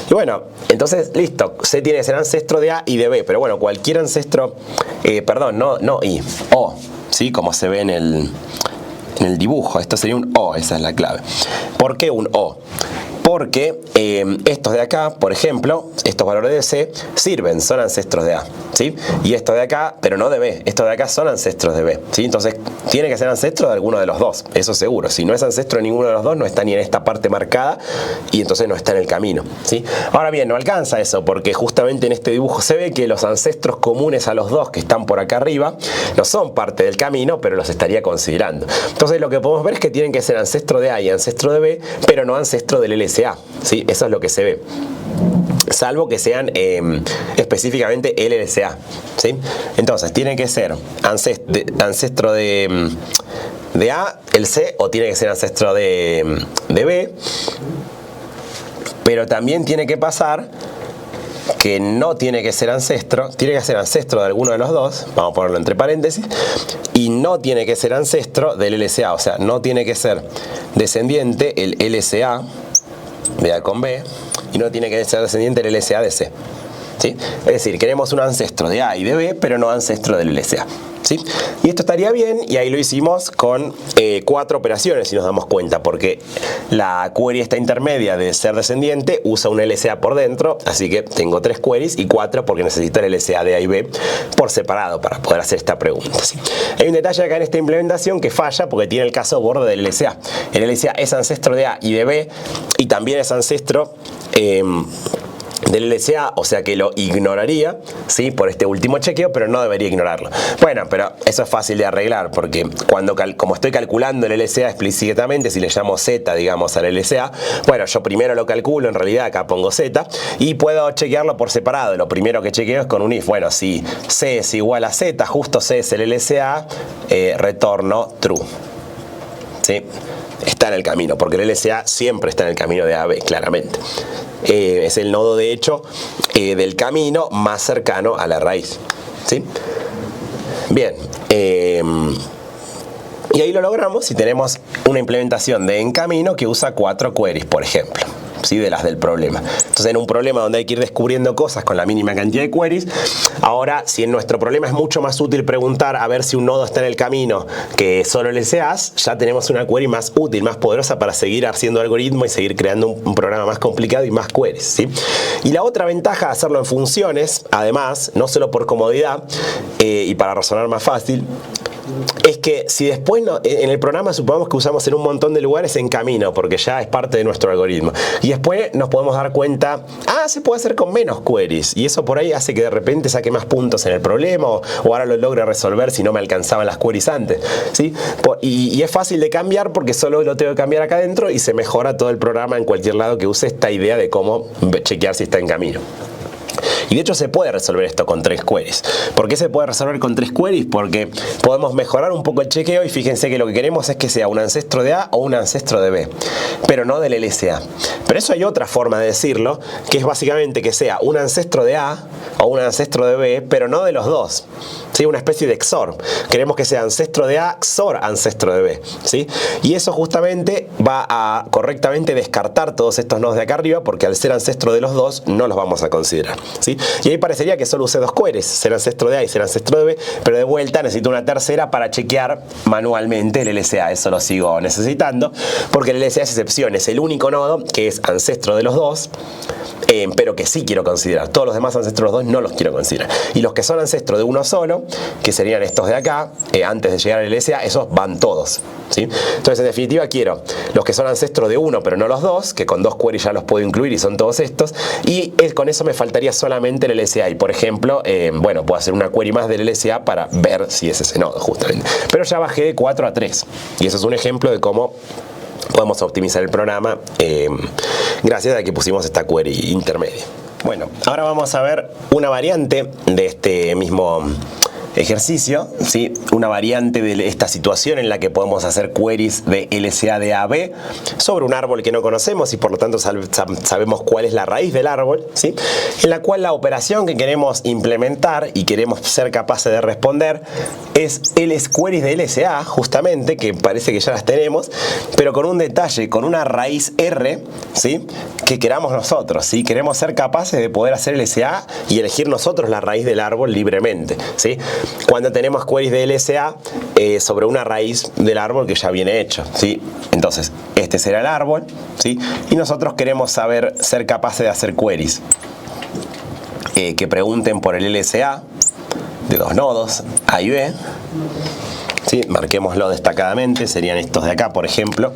Y bueno, entonces listo, C tiene que ser ancestro de A y de B, pero bueno, cualquier ancestro, no I, O, ¿sí? Como se ve en el dibujo, esto sería un O, esa es la clave. ¿Por qué un O? Porque estos de acá, por ejemplo, estos valores de C sirven, son ancestros de A, ¿sí? Y estos de acá, pero no de B, estos de acá son ancestros de B, ¿sí? Entonces tiene que ser ancestro de alguno de los dos, eso seguro. Si no es ancestro de ninguno de los dos, no está ni en esta parte marcada y entonces no está en el camino, ¿sí? Ahora bien, no alcanza eso, porque justamente en este dibujo se ve que los ancestros comunes a los dos que están por acá arriba no son parte del camino, pero los estaría considerando. Entonces lo que podemos ver es que tienen que ser ancestro de A y ancestro de B, pero no ancestro del LSA. ¿Sí? Eso es lo que se ve, salvo que sean específicamente LSA, ¿sí? Entonces tiene que ser ancestro de A, el C, o tiene que ser ancestro de B, pero también tiene que pasar que no tiene que ser ancestro, tiene que ser ancestro de alguno de los dos, vamos a ponerlo entre paréntesis, y no tiene que ser ancestro del LSA, o sea, no tiene que ser descendiente el LSA de A con B, y no tiene que ser descendiente del LSA de C, ¿sí? Es decir, queremos un ancestro de A y de B, pero no ancestro del LSA, ¿sí? Y esto estaría bien, y ahí lo hicimos con 4 operaciones, si nos damos cuenta, porque la query esta intermedia de ser descendiente usa un LSA por dentro, así que tengo 3 queries y 4 porque necesito el LSA de A y B por separado para poder hacer esta pregunta, ¿sí? Hay un detalle acá en esta implementación que falla porque tiene el caso borde del LSA. El LSA es ancestro de A y de B, y también es ancestro del LSA, o sea que lo ignoraría, ¿sí? Por este último chequeo, pero no debería ignorarlo. Bueno, pero eso es fácil de arreglar, porque como estoy calculando el LSA explícitamente, si le llamo Z, digamos, al LSA, bueno, yo primero lo calculo, en realidad acá pongo Z, y puedo chequearlo por separado. Lo primero que chequeo es con un if. Bueno, si C es igual a Z, justo C es el LSA, retorno true, ¿sí? Está en el camino, porque el LSA siempre está en el camino de A a B, claramente. Es el nodo, de hecho, del camino más cercano a la raíz, ¿sí? Bien, y ahí lo logramos si tenemos una implementación de en camino que usa 4 queries, por ejemplo, ¿sí? De las del problema. Entonces, en un problema donde hay que ir descubriendo cosas con la mínima cantidad de queries, ahora, si en nuestro problema es mucho más útil preguntar a ver si un nodo está en el camino que solo LSAs, ya tenemos una query más útil, más poderosa para seguir haciendo algoritmo y seguir creando un programa más complicado y más queries, ¿sí? Y la otra ventaja de hacerlo en funciones, además, no solo por comodidad y para razonar más fácil, es que si después en el programa supongamos que usamos en un montón de lugares en camino, porque ya es parte de nuestro algoritmo, y después nos podemos dar cuenta, se puede hacer con menos queries, y eso por ahí hace que de repente saque más puntos en el problema, o ahora lo logre resolver si no me alcanzaban las queries antes, ¿sí? Y es fácil de cambiar porque solo lo tengo que cambiar acá adentro y se mejora todo el programa en cualquier lado que use esta idea de cómo chequear si está en camino. Y de hecho se puede resolver esto con 3 queries. ¿Por qué se puede resolver con 3 queries? Porque podemos mejorar un poco el chequeo y fíjense que lo que queremos es que sea un ancestro de A o un ancestro de B, pero no del LSA. Pero eso hay otra forma de decirlo, que es básicamente que sea un ancestro de A o un ancestro de B, pero no de los dos, ¿sí? Una especie de XOR. Queremos que sea ancestro de A, XOR ancestro de B, ¿sí? Y eso justamente va a correctamente descartar todos estos nodos de acá arriba, porque al ser ancestro de los dos no los vamos a considerar, ¿sí? Y ahí parecería que solo usé dos queries, ser ancestro de A y ser ancestro de B, pero de vuelta necesito una tercera para chequear manualmente el LSA. Eso lo sigo necesitando, porque el LSA es excepción, es el único nodo que es ancestro de los dos, pero que sí quiero considerar. Todos los demás ancestros de los dos no los quiero considerar. Y los que son ancestros de uno solo, que serían estos de acá, antes de llegar al LSA, esos van todos, ¿sí? Entonces, en definitiva, quiero los que son ancestros de uno, pero no los dos, que con dos queries ya los puedo incluir y son todos estos. Y con eso me faltaría solamente el LSA. Y, por ejemplo, bueno, puedo hacer una query más del LSA para ver si es ese nodo, justamente. Pero ya bajé de 4 a 3. Y eso es un ejemplo de cómo podemos optimizar el programa gracias a que pusimos esta query intermedia. Bueno, ahora vamos a ver una variante de este mismo ejercicio, ¿sí? Una variante de esta situación en la que podemos hacer queries de LSA de A a B sobre un árbol que no conocemos y por lo tanto sabemos cuál es la raíz del árbol, ¿sí? En la cual la operación que queremos implementar y queremos ser capaces de responder es queries de LSA, justamente, que parece que ya las tenemos, pero con un detalle, con una raíz R, ¿sí? Que queramos nosotros, ¿sí? Queremos ser capaces de poder hacer LSA y elegir nosotros la raíz del árbol libremente, ¿sí? Cuando tenemos queries de LSA sobre una raíz del árbol que ya viene hecho, ¿sí? Entonces, este será el árbol, ¿sí? Y nosotros queremos ser capaces de hacer queries que pregunten por el LSA de dos nodos, A y B, ¿sí? Marquémoslo destacadamente, serían estos de acá, por ejemplo.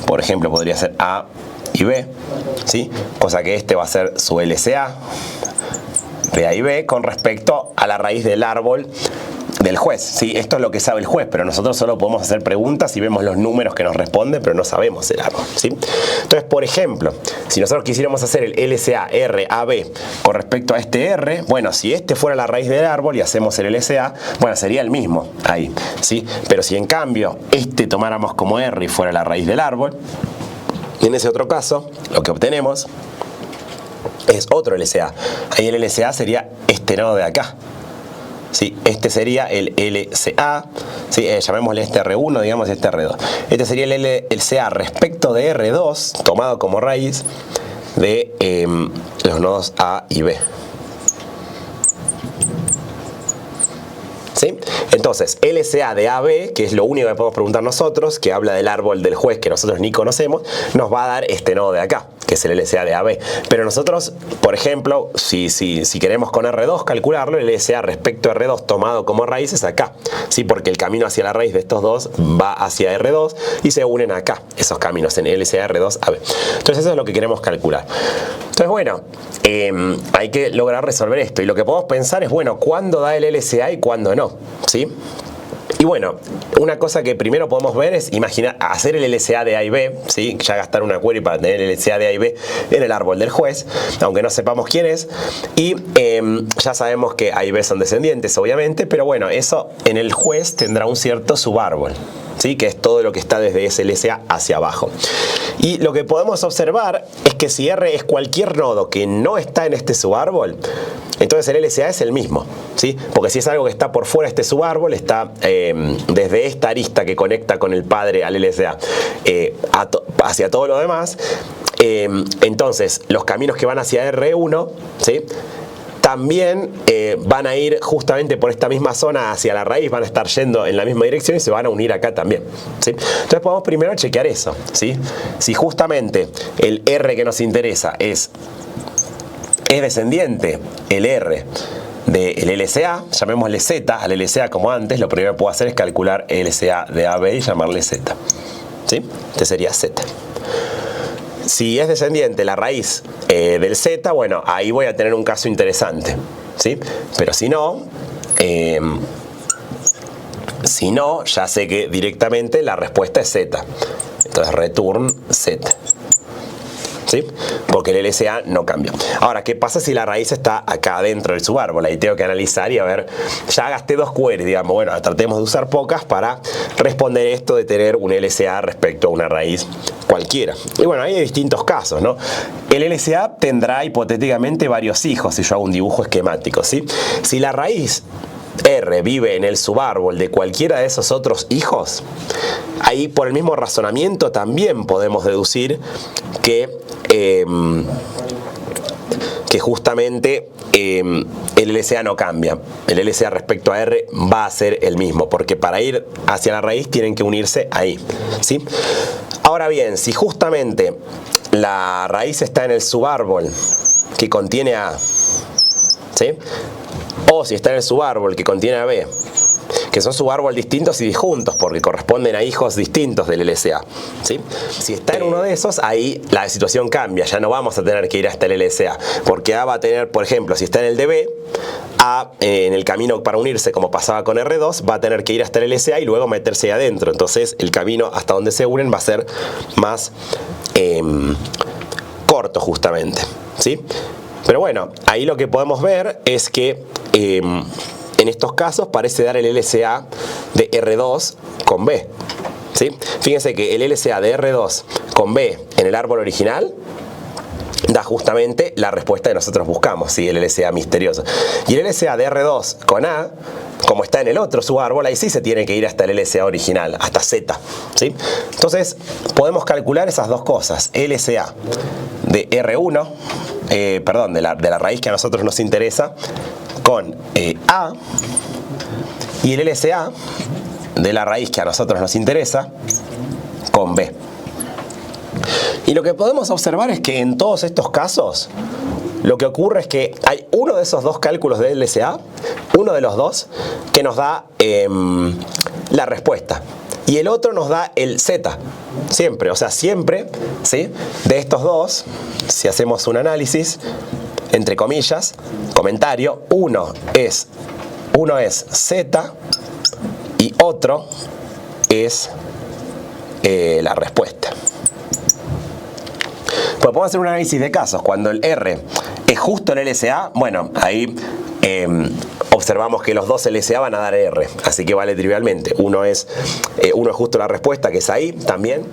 Por ejemplo, podría ser A y B, ¿sí? Cosa que este va a ser su LSA de A y B con respecto a la raíz del árbol del juez, ¿sí? Esto es lo que sabe el juez, pero nosotros solo podemos hacer preguntas y vemos los números que nos responden, pero no sabemos el árbol, ¿sí? Entonces, por ejemplo, si nosotros quisiéramos hacer el LSA RAB con respecto a este R, bueno, si este fuera la raíz del árbol y hacemos el LSA, bueno, sería el mismo ahí, ¿sí? Pero si en cambio este tomáramos como R y fuera la raíz del árbol, en ese otro caso, lo que obtenemos es otro LSA. Ahí el LSA sería este nodo de acá, ¿sí? Este sería el LCA, ¿sí? Llamémosle este R1, digamos este R2. Este sería el LCA respecto de R2, tomado como raíz de los nodos A y B. ¿Sí? Entonces, LSA de AB, que es lo único que podemos preguntar nosotros, que habla del árbol del juez que nosotros ni conocemos, nos va a dar este nodo de acá, que es el LSA de AB. Pero nosotros, por ejemplo, si queremos con R2 calcularlo, el LSA respecto a R2 tomado como raíz es acá, ¿sí? Porque el camino hacia la raíz de estos dos va hacia R2 y se unen acá, esos caminos en LSA R2 AB. Entonces eso es lo que queremos calcular. Entonces, bueno, hay que lograr resolver esto. Y lo que podemos pensar es, bueno, ¿cuándo da el LSA y cuándo no? ¿Sí? Y bueno, una cosa que primero podemos ver es imaginar hacer el LSA de A y B, ¿sí? Ya gastar una query para tener el LSA de A y B en el árbol del juez, aunque no sepamos quién es. Y ya sabemos que A y B son descendientes, obviamente, pero bueno, eso en el juez tendrá un cierto subárbol, ¿sí? Que es todo lo que está desde ese LSA hacia abajo. Y lo que podemos observar es que si R es cualquier nodo que no está en este subárbol, entonces el LSA es el mismo, ¿sí? Porque si es algo que está por fuera de este subárbol, está desde esta arista que conecta con el padre al LSA hacia todo lo demás, entonces los caminos que van hacia R1, ¿sí? También van a ir justamente por esta misma zona hacia la raíz, van a estar yendo en la misma dirección y se van a unir acá también, ¿sí? Entonces podemos primero chequear eso, ¿sí? Si justamente el R que nos interesa es descendiente, el R del LSA, llamémosle Z al LSA como antes, lo primero que puedo hacer es calcular el LSA de AB y llamarle Z, ¿sí? Este sería Z. Si es descendiente la raíz del Z, bueno, ahí voy a tener un caso interesante, ¿sí? Pero si no, ya sé que directamente la respuesta es Z. Entonces return Z, ¿sí? Porque el LSA no cambia. Ahora, ¿qué pasa si la raíz está acá adentro del subárbol? Ahí tengo que analizar y a ver, ya gasté dos queries, digamos, bueno, tratemos de usar pocas para responder esto de tener un LSA respecto a una raíz cualquiera. Y bueno, hay distintos casos, ¿no? El LSA tendrá hipotéticamente varios hijos si yo hago un dibujo esquemático, ¿sí? Si la raíz R vive en el subárbol de cualquiera de esos otros hijos, ahí por el mismo razonamiento también podemos deducir que justamente el LCA no cambia. El LCA respecto a R va a ser el mismo, porque para ir hacia la raíz tienen que unirse ahí, ¿sí? Ahora bien, si justamente la raíz está en el subárbol que contiene a, ¿sí? O si está en el subárbol que contiene a B, que son subárboles distintos y disjuntos porque corresponden a hijos distintos del LCA, ¿sí? Si está en uno de esos, ahí la situación cambia, ya no vamos a tener que ir hasta el LCA, porque A va a tener, por ejemplo, si está en el de B, A en el camino para unirse, como pasaba con R2, va a tener que ir hasta el LCA y luego meterse ahí adentro, entonces el camino hasta donde se unen va a ser más corto justamente, ¿sí? Pero bueno, ahí lo que podemos ver es que en estos casos parece dar el LCA de R2 con B, ¿sí? Fíjense que el LCA de R2 con B en el árbol original da justamente la respuesta que nosotros buscamos, ¿sí? El LCA misterioso. Y el LCA de R2 con A, como está en el otro subárbol, ahí sí se tiene que ir hasta el LCA original, hasta Z, ¿sí? Entonces podemos calcular esas dos cosas, LCA de R1, perdón, de la raíz que a nosotros nos interesa, con A, y el LCA de la raíz que a nosotros nos interesa con B. Y lo que podemos observar es que en todos estos casos lo que ocurre es que hay uno de esos dos cálculos de LCA, uno de los dos, que nos da la respuesta. Y el otro nos da el Z, siempre, o sea, siempre, ¿sí? De estos dos, si hacemos un análisis, entre comillas, comentario, uno es Z y otro es la respuesta. Pues podemos hacer un análisis de casos. Cuando el R es justo el LCA, bueno, ahí observamos que los dos LCA van a dar R, así que vale trivialmente. Uno es justo la respuesta, que es ahí también,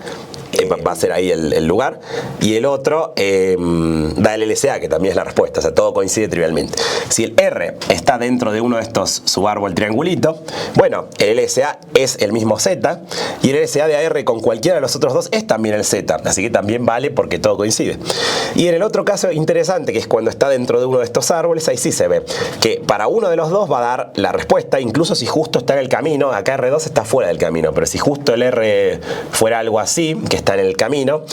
va a ser ahí el lugar, y el otro da el LCA, que también es la respuesta, o sea, todo coincide trivialmente. Si el R está dentro de uno de estos subárbol triangulito, bueno, el LCA es el mismo Z, y el LCA de AR con cualquiera de los otros dos es también el Z, así que también vale porque todo coincide. Y en el otro caso interesante, que es cuando está dentro de uno de estos árboles, ahí sí se ve que para uno de los dos va a dar la respuesta, incluso si justo está en el camino. Acá R2 está fuera del camino, pero si justo el R fuera algo así, que está en el camino,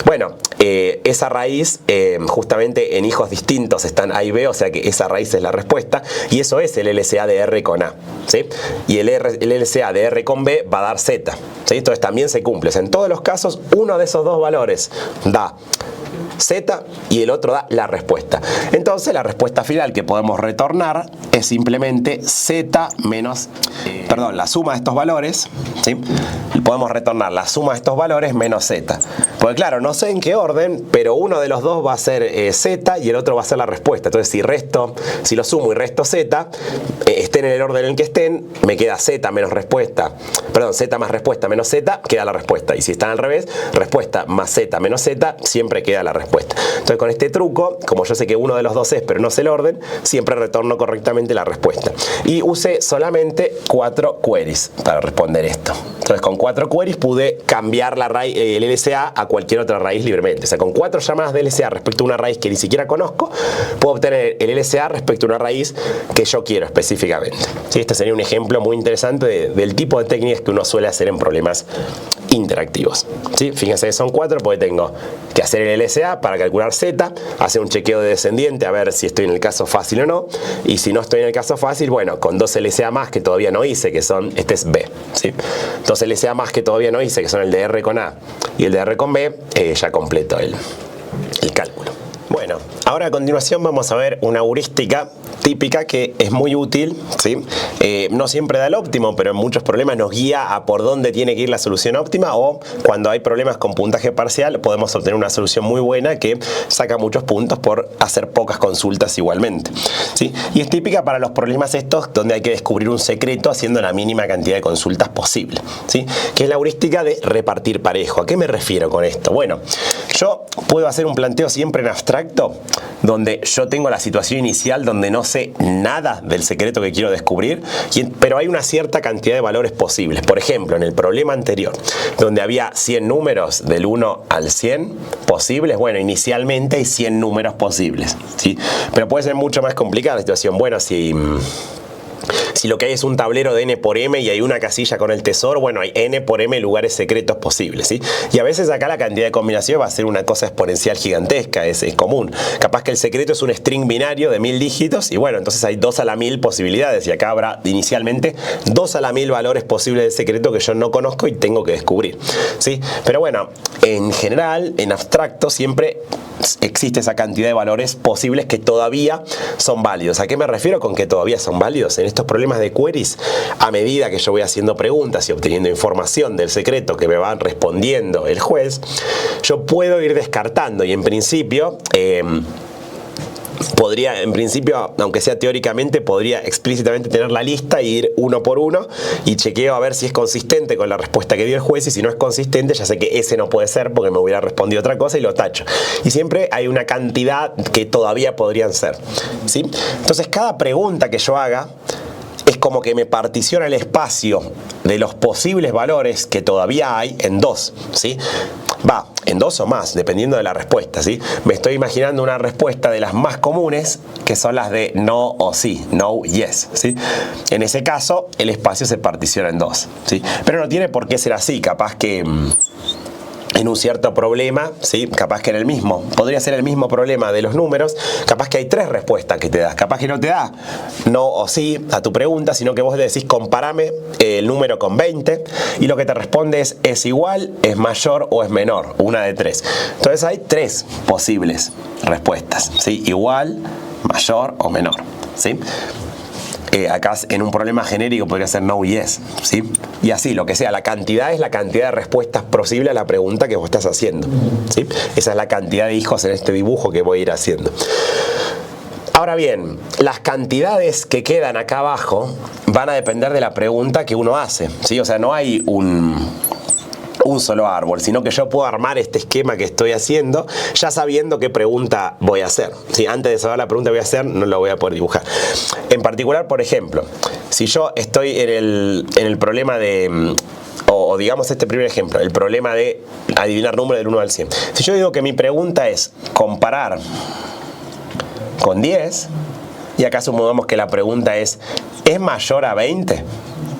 bueno, esa raíz justamente en hijos distintos están A y B, o sea que esa raíz es la respuesta, y eso es el LCA de R con A, ¿sí? Y el LCA de R con B va a dar Z, ¿sí? Entonces también se cumple. O sea, en todos los casos uno de esos dos valores da Z y el otro da la respuesta. Entonces la respuesta final que podemos retornar es simplemente Z menos, la suma de estos valores, ¿sí? Podemos retornar la suma de estos valores menos Z. Porque claro, no sé en qué orden, pero uno de los dos va a ser Z y el otro va a ser la respuesta. Entonces si lo sumo y resto Z, estén en el orden en el que estén, me queda Z menos respuesta, Z más respuesta menos Z, queda la respuesta. Y si están al revés, respuesta más Z menos Z, siempre queda la respuesta. Entonces con este truco, como yo sé que uno de los dos es, pero no sé el orden, siempre retorno correctamente la respuesta. Y usé solamente 4 queries para responder esto. Entonces con 4 queries pude cambiar el LCA a cualquier otra raíz libremente. O sea, con 4 llamadas de LCA respecto a una raíz que ni siquiera conozco, puedo obtener el LCA respecto a una raíz que yo quiero específicamente. ¿Sí? Este sería un ejemplo muy interesante del tipo de técnicas que uno suele hacer en problemas interactivos. ¿Sí? Fíjense que son 4 porque tengo que hacer el LCA para calcular Z, hacer un chequeo de descendiente a ver si estoy en el caso fácil o no, y si no estoy en el caso fácil, bueno, con 2 LCA más que todavía no hice, que son, este es B, ¿sí? 2 LCA más que todavía no hice, que son el de R con A y el de R con B, ya completo el cálculo. Bueno, ahora a continuación vamos a ver una heurística típica que es muy útil, ¿sí? No siempre da el óptimo, pero en muchos problemas nos guía a por dónde tiene que ir la solución óptima, o cuando hay problemas con puntaje parcial podemos obtener una solución muy buena que saca muchos puntos por hacer pocas consultas igualmente, ¿sí? Y es típica para los problemas estos donde hay que descubrir un secreto haciendo la mínima cantidad de consultas posible, ¿sí? Que es la heurística de repartir parejo. ¿A qué me refiero con esto? Bueno, yo puedo hacer un planteo siempre en abstracto, donde yo tengo la situación inicial donde no sé nada del secreto que quiero descubrir, pero hay una cierta cantidad de valores posibles. Por ejemplo, en el problema anterior, donde había 100 números del 1 al 100 posibles, bueno, inicialmente hay 100 números posibles, ¿sí? Pero puede ser mucho más complicada la situación. Bueno, si lo que hay es un tablero de n por m y hay una casilla con el tesoro, bueno, hay n por m lugares secretos posibles, ¿sí? Y a veces acá la cantidad de combinaciones va a ser una cosa exponencial gigantesca, es común. Capaz que el secreto es un string binario de 1000 dígitos y bueno, entonces hay 2 a la 1000 posibilidades y acá habrá inicialmente 2 a la 1000 valores posibles de secreto que yo no conozco y tengo que descubrir, ¿sí? Pero bueno, en general, en abstracto, siempre existe esa cantidad de valores posibles que todavía son válidos. ¿A qué me refiero con que todavía son válidos? En estos problemas de queries, a medida que yo voy haciendo preguntas y obteniendo información del secreto que me van respondiendo el juez, yo puedo ir descartando y en principio aunque sea teóricamente, podría explícitamente tener la lista e ir uno por uno y chequeo a ver si es consistente con la respuesta que dio el juez, y si no es consistente ya sé que ese no puede ser porque me hubiera respondido otra cosa y lo tacho. Y siempre hay una cantidad que todavía podrían ser, ¿sí? Entonces cada pregunta que yo haga es como que me particiona el espacio de los posibles valores que todavía hay en 2, ¿sí? Va, en 2 o más, dependiendo de la respuesta, ¿sí? Me estoy imaginando una respuesta de las más comunes, que son las de no o sí, no, yes, ¿sí? En ese caso, el espacio se particiona en 2, ¿sí? Pero no tiene por qué ser así, capaz que en un cierto problema, ¿sí? Capaz que podría ser el mismo problema de los números, capaz que hay 3 respuestas que te das, capaz que no te da no o sí a tu pregunta, sino que vos decís compárame el número con 20 y lo que te responde es igual, es mayor o es menor, una de 3. Entonces hay 3 posibles respuestas, ¿sí? Igual, mayor o menor, ¿sí? Acá en un problema genérico podría ser no yes, ¿sí? Y así, lo que sea, la cantidad es la cantidad de respuestas posibles a la pregunta que vos estás haciendo, ¿sí? Esa es la cantidad de hijos en este dibujo que voy a ir haciendo. Ahora bien, las cantidades que quedan acá abajo van a depender de la pregunta que uno hace, ¿sí? O sea, no hay un solo árbol, sino que yo puedo armar este esquema que estoy haciendo ya sabiendo qué pregunta voy a hacer. Si antes de saber la pregunta que voy a hacer, no lo voy a poder dibujar. En particular, por ejemplo, si yo estoy en el problema de, o digamos este primer ejemplo, el problema de adivinar número del 1 al 100. Si yo digo que mi pregunta es comparar con 10, y acá supongamos que la pregunta ¿es mayor a 20?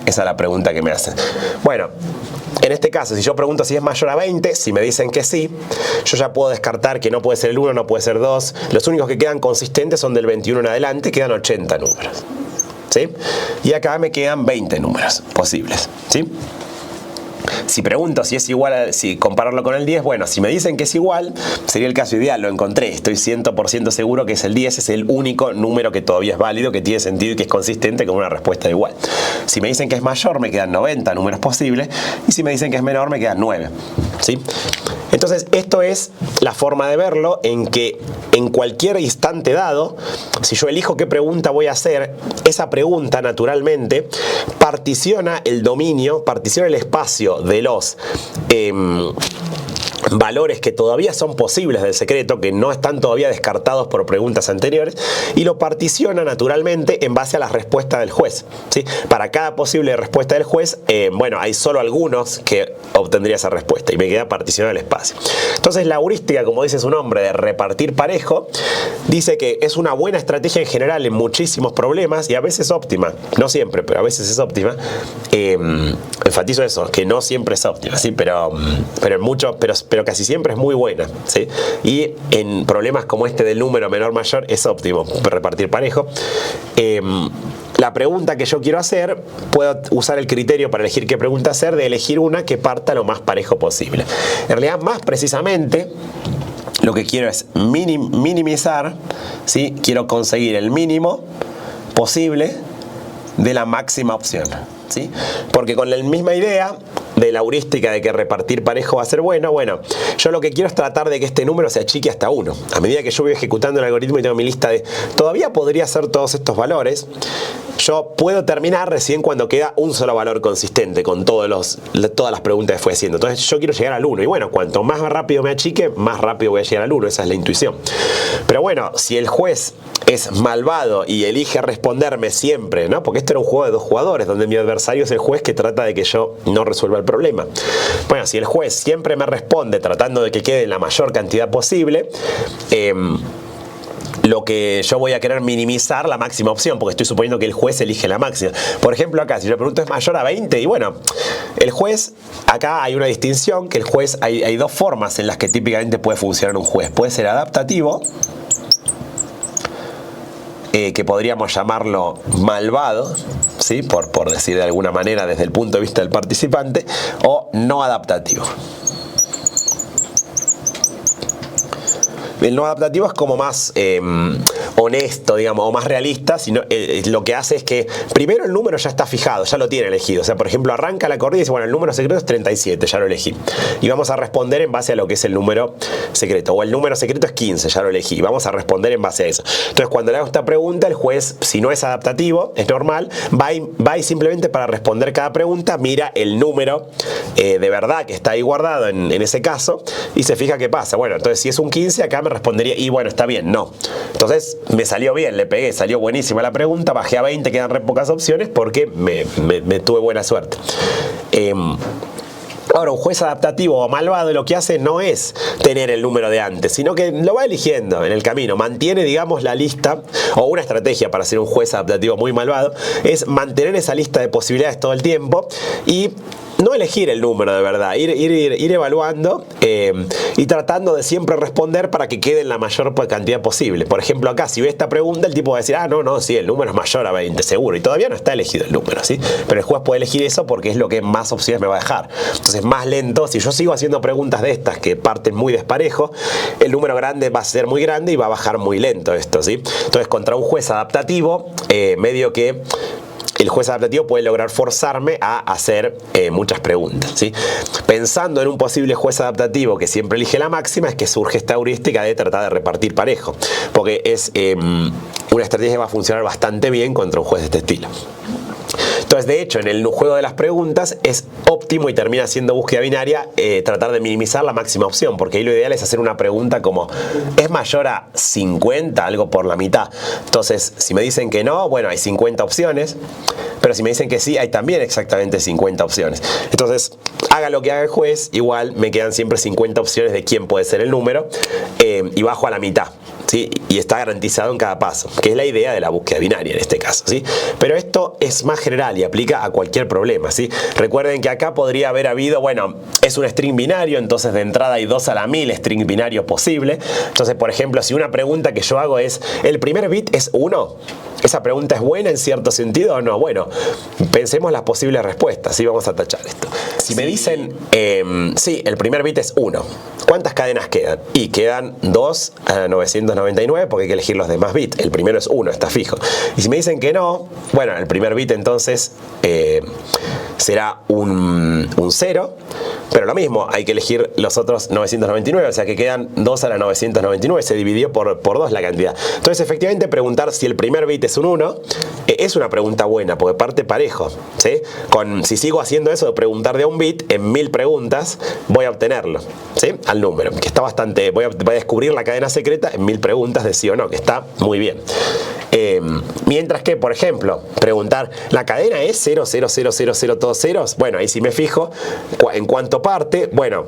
Esa es la pregunta que me hacen. Bueno, en este caso, si yo pregunto si es mayor a 20, si me dicen que sí, yo ya puedo descartar que no puede ser el 1, no puede ser 2. Los únicos que quedan consistentes son del 21 en adelante, quedan 80 números, ¿sí? Y acá me quedan 20 números posibles, ¿sí? Si pregunto si es igual, si compararlo con el 10, bueno, si me dicen que es igual, sería el caso ideal, lo encontré, estoy 100% seguro que es el 10, es el único número que todavía es válido, que tiene sentido y que es consistente con una respuesta igual. Si me dicen que es mayor, me quedan 90 números posibles, y si me dicen que es menor, me quedan 9, ¿sí? Entonces, esto es la forma de verlo, en que en cualquier instante dado, si yo elijo qué pregunta voy a hacer, esa pregunta naturalmente particiona el dominio, particiona el espacio de los valores que todavía son posibles del secreto, que no están todavía descartados por preguntas anteriores, y lo particiona naturalmente en base a las respuestas del juez, ¿sí? Para cada posible respuesta del juez, bueno, hay solo algunos que obtendría esa respuesta y me queda particionado el espacio. Entonces la heurística, como dice su nombre, de repartir parejo, dice que es una buena estrategia en general en muchísimos problemas y a veces óptima, no siempre, pero a veces es óptima. Enfatizo eso, que no siempre es óptima, ¿sí? pero casi siempre es muy buena, ¿sí? Y en problemas como este del número menor-mayor es óptimo repartir parejo. La pregunta que yo quiero hacer, puedo usar el criterio para elegir qué pregunta hacer, de elegir una que parta lo más parejo posible. En realidad, más precisamente, lo que quiero es minimizar, ¿sí? Quiero conseguir el mínimo posible de la máxima opción, ¿sí? Porque con la misma idea de la heurística de que repartir parejo va a ser bueno, yo lo que quiero es tratar de que este número se achique hasta 1. A medida que yo voy ejecutando el algoritmo y tengo mi lista de todavía podría ser todos estos valores, yo puedo terminar recién cuando queda un solo valor consistente con todas las preguntas que fui haciendo. Entonces yo quiero llegar al 1 y bueno, cuanto más rápido me achique, más rápido voy a llegar al 1, esa es la intuición. Pero bueno, si el juez es malvado y elige responderme siempre, ¿no? Porque esto era un juego de 2 jugadores, donde mi adversario es el juez que trata de que yo no resuelva el problema. Bueno, si el juez siempre me responde tratando de que quede en la mayor cantidad posible, lo que yo voy a querer minimizar la máxima opción, porque estoy suponiendo que el juez elige la máxima. Por ejemplo, acá, si yo pregunto es mayor a 20, y bueno, el juez, acá hay una distinción, que el juez, hay 2 formas en las que típicamente puede funcionar un juez. Puede ser adaptativo, que podríamos llamarlo malvado, ¿sí? por decir de alguna manera desde el punto de vista del participante, o no adaptativo. El no adaptativo es como más honesto, digamos, o más realista, sino, lo que hace es que primero el número ya está fijado, ya lo tiene elegido. O sea, por ejemplo, arranca la corrida y dice, bueno, el número secreto es 37, ya lo elegí. Y vamos a responder en base a lo que es el número secreto. O el número secreto es 15, ya lo elegí. Y vamos a responder en base a eso. Entonces, cuando le hago esta pregunta, el juez, si no es adaptativo, es normal, va y simplemente para responder cada pregunta, mira el número de verdad que está ahí guardado en ese caso y se fija qué pasa. Bueno, entonces si es un 15, acá me respondería, y bueno, está bien, no. Entonces me salió bien, le pegué, salió buenísima la pregunta, bajé a 20, quedan re pocas opciones porque me tuve buena suerte. Ahora, un juez adaptativo o malvado lo que hace no es tener el número de antes, sino que lo va eligiendo en el camino. Mantiene, digamos, la lista, o una estrategia para ser un juez adaptativo muy malvado, es mantener esa lista de posibilidades todo el tiempo y no elegir el número de verdad, ir evaluando y tratando de siempre responder para que quede en la mayor cantidad posible. Por ejemplo, acá, si ve esta pregunta, el tipo va a decir, no, sí, el número es mayor a 20, seguro. Y todavía no está elegido el número, ¿sí? Pero el juez puede elegir eso porque es lo que más opciones me va a dejar. Entonces, más lento, si yo sigo haciendo preguntas de estas que parten muy desparejo, el número grande va a ser muy grande y va a bajar muy lento esto, ¿sí? Entonces, contra un juez adaptativo, medio que el juez adaptativo puede lograr forzarme a hacer muchas preguntas, ¿sí? Pensando en un posible juez adaptativo que siempre elige la máxima, es que surge esta heurística de tratar de repartir parejo, porque es una estrategia que va a funcionar bastante bien contra un juez de este estilo. Entonces, de hecho, en el juego de las preguntas es óptimo y termina siendo búsqueda binaria tratar de minimizar la máxima opción, porque ahí lo ideal es hacer una pregunta como ¿es mayor a 50? Algo por la mitad. Entonces, si me dicen que no, bueno, hay 50 opciones, pero si me dicen que sí, hay también exactamente 50 opciones. Entonces, haga lo que haga el juez, igual me quedan siempre 50 opciones de quién puede ser el número y bajo a la mitad. ¿Sí? Y está garantizado en cada paso, que es la idea de la búsqueda binaria en este caso, ¿sí? Pero esto es más general y aplica a cualquier problema, ¿sí? Recuerden que acá podría haber habido, bueno, es un string binario, entonces de entrada hay 2 a la 1000 string binarios posible. Entonces, por ejemplo, si una pregunta que yo hago es, ¿el primer bit es 1? ¿Esa pregunta es buena en cierto sentido o no? Bueno, pensemos las posibles respuestas, ¿sí? Vamos a tachar esto. Si me dicen, sí, el primer bit es 1, ¿cuántas cadenas quedan? Y quedan 2 a 999 porque hay que elegir los demás bits. El primero es 1, está fijo. Y si me dicen que no, bueno, el primer bit entonces será un 0, pero lo mismo, hay que elegir los otros 999, o sea que quedan 2 a la 999, se dividió por 2 la cantidad. Entonces, efectivamente, preguntar si el primer bit es un 1 es una pregunta buena, porque parte parejo, ¿sí? Si sigo haciendo eso de preguntar de un bit, en 1000 preguntas voy a obtenerlo, ¿sí? Al número, que está bastante, voy a descubrir la cadena secreta en 1000 preguntas de sí o no, que está muy bien. Mientras que, por ejemplo, preguntar, ¿la cadena es 0, 0, 0, 0, 0, todos ceros? Bueno, ahí sí me fijo en cuánto parte. Bueno,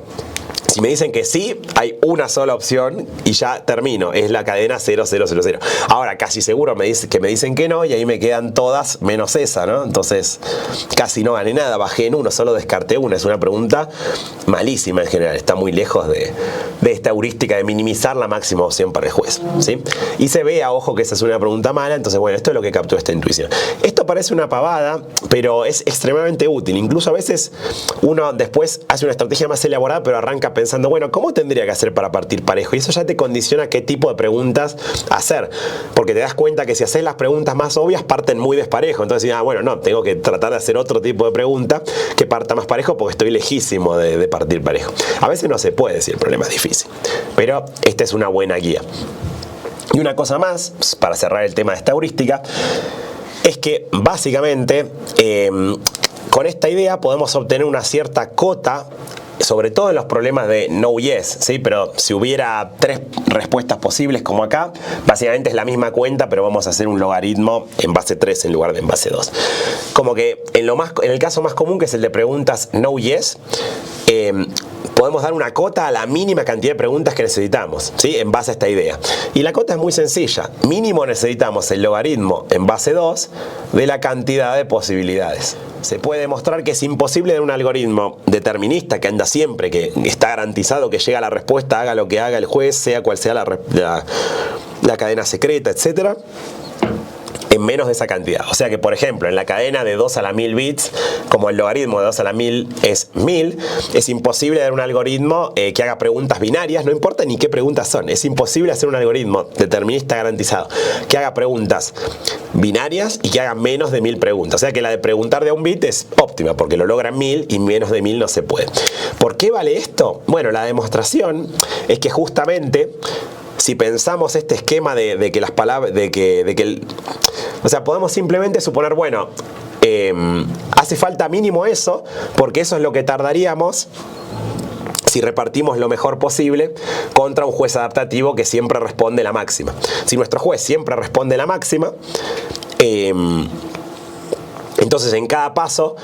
si me dicen que sí, hay una sola opción y ya termino. Es la cadena 0, 0, 0, 0. Ahora, casi seguro me dicen que no y ahí me quedan todas menos esa, ¿no? Entonces, casi no gané nada. Bajé en uno, solo descarté una. Es una pregunta malísima en general. Está muy lejos de esta heurística de minimizar la máxima opción para el juez, ¿sí? Y se ve a ojo que esa es una pregunta mala. Entonces, bueno, esto es lo que captó esta intuición. Esto parece una pavada, pero es extremadamente útil. Incluso a veces uno después hace una estrategia más elaborada, pero arranca pensando, bueno, ¿cómo tendría que hacer para partir parejo? Y eso ya te condiciona qué tipo de preguntas hacer. Porque te das cuenta que si haces las preguntas más obvias, parten muy desparejo. Entonces, bueno, no, tengo que tratar de hacer otro tipo de pregunta que parta más parejo porque estoy lejísimo de partir parejo. A veces no se puede si el problema es difícil. Pero esta es una buena guía. Y una cosa más, para cerrar el tema de esta heurística, es que básicamente con esta idea podemos obtener una cierta cota, sobre todo en los problemas de no yes, ¿sí? Pero si hubiera 3 respuestas posibles como acá, básicamente es la misma cuenta, pero vamos a hacer un logaritmo en base 3 en lugar de en base 2. Como que en el caso más común, que es el de preguntas no yes, podemos dar una cota a la mínima cantidad de preguntas que necesitamos, ¿sí? En base a esta idea. Y la cota es muy sencilla. Mínimo necesitamos el logaritmo en base 2 de la cantidad de posibilidades. Se puede demostrar que es imposible de un algoritmo determinista que anda siempre, que está garantizado que llega a la respuesta, haga lo que haga el juez, sea cual sea la cadena secreta, etcétera, en menos de esa cantidad. O sea que, por ejemplo, en la cadena de 2 a la 1000 bits, como el logaritmo de 2 a la 1000 es 1000, es imposible dar un algoritmo que haga preguntas binarias, no importa ni qué preguntas son. Es imposible hacer un algoritmo determinista garantizado que haga preguntas binarias y que haga menos de 1000 preguntas. O sea que la de preguntar de a un bit es óptima, porque lo logra 1000 y menos de 1000 no se puede. ¿Por qué vale esto? Bueno, la demostración es que justamente, si pensamos este esquema de que las palabras, o sea, podemos simplemente suponer, bueno, hace falta mínimo eso, porque eso es lo que tardaríamos si repartimos lo mejor posible contra un juez adaptativo que siempre responde la máxima. Si nuestro juez siempre responde la máxima, entonces en cada paso,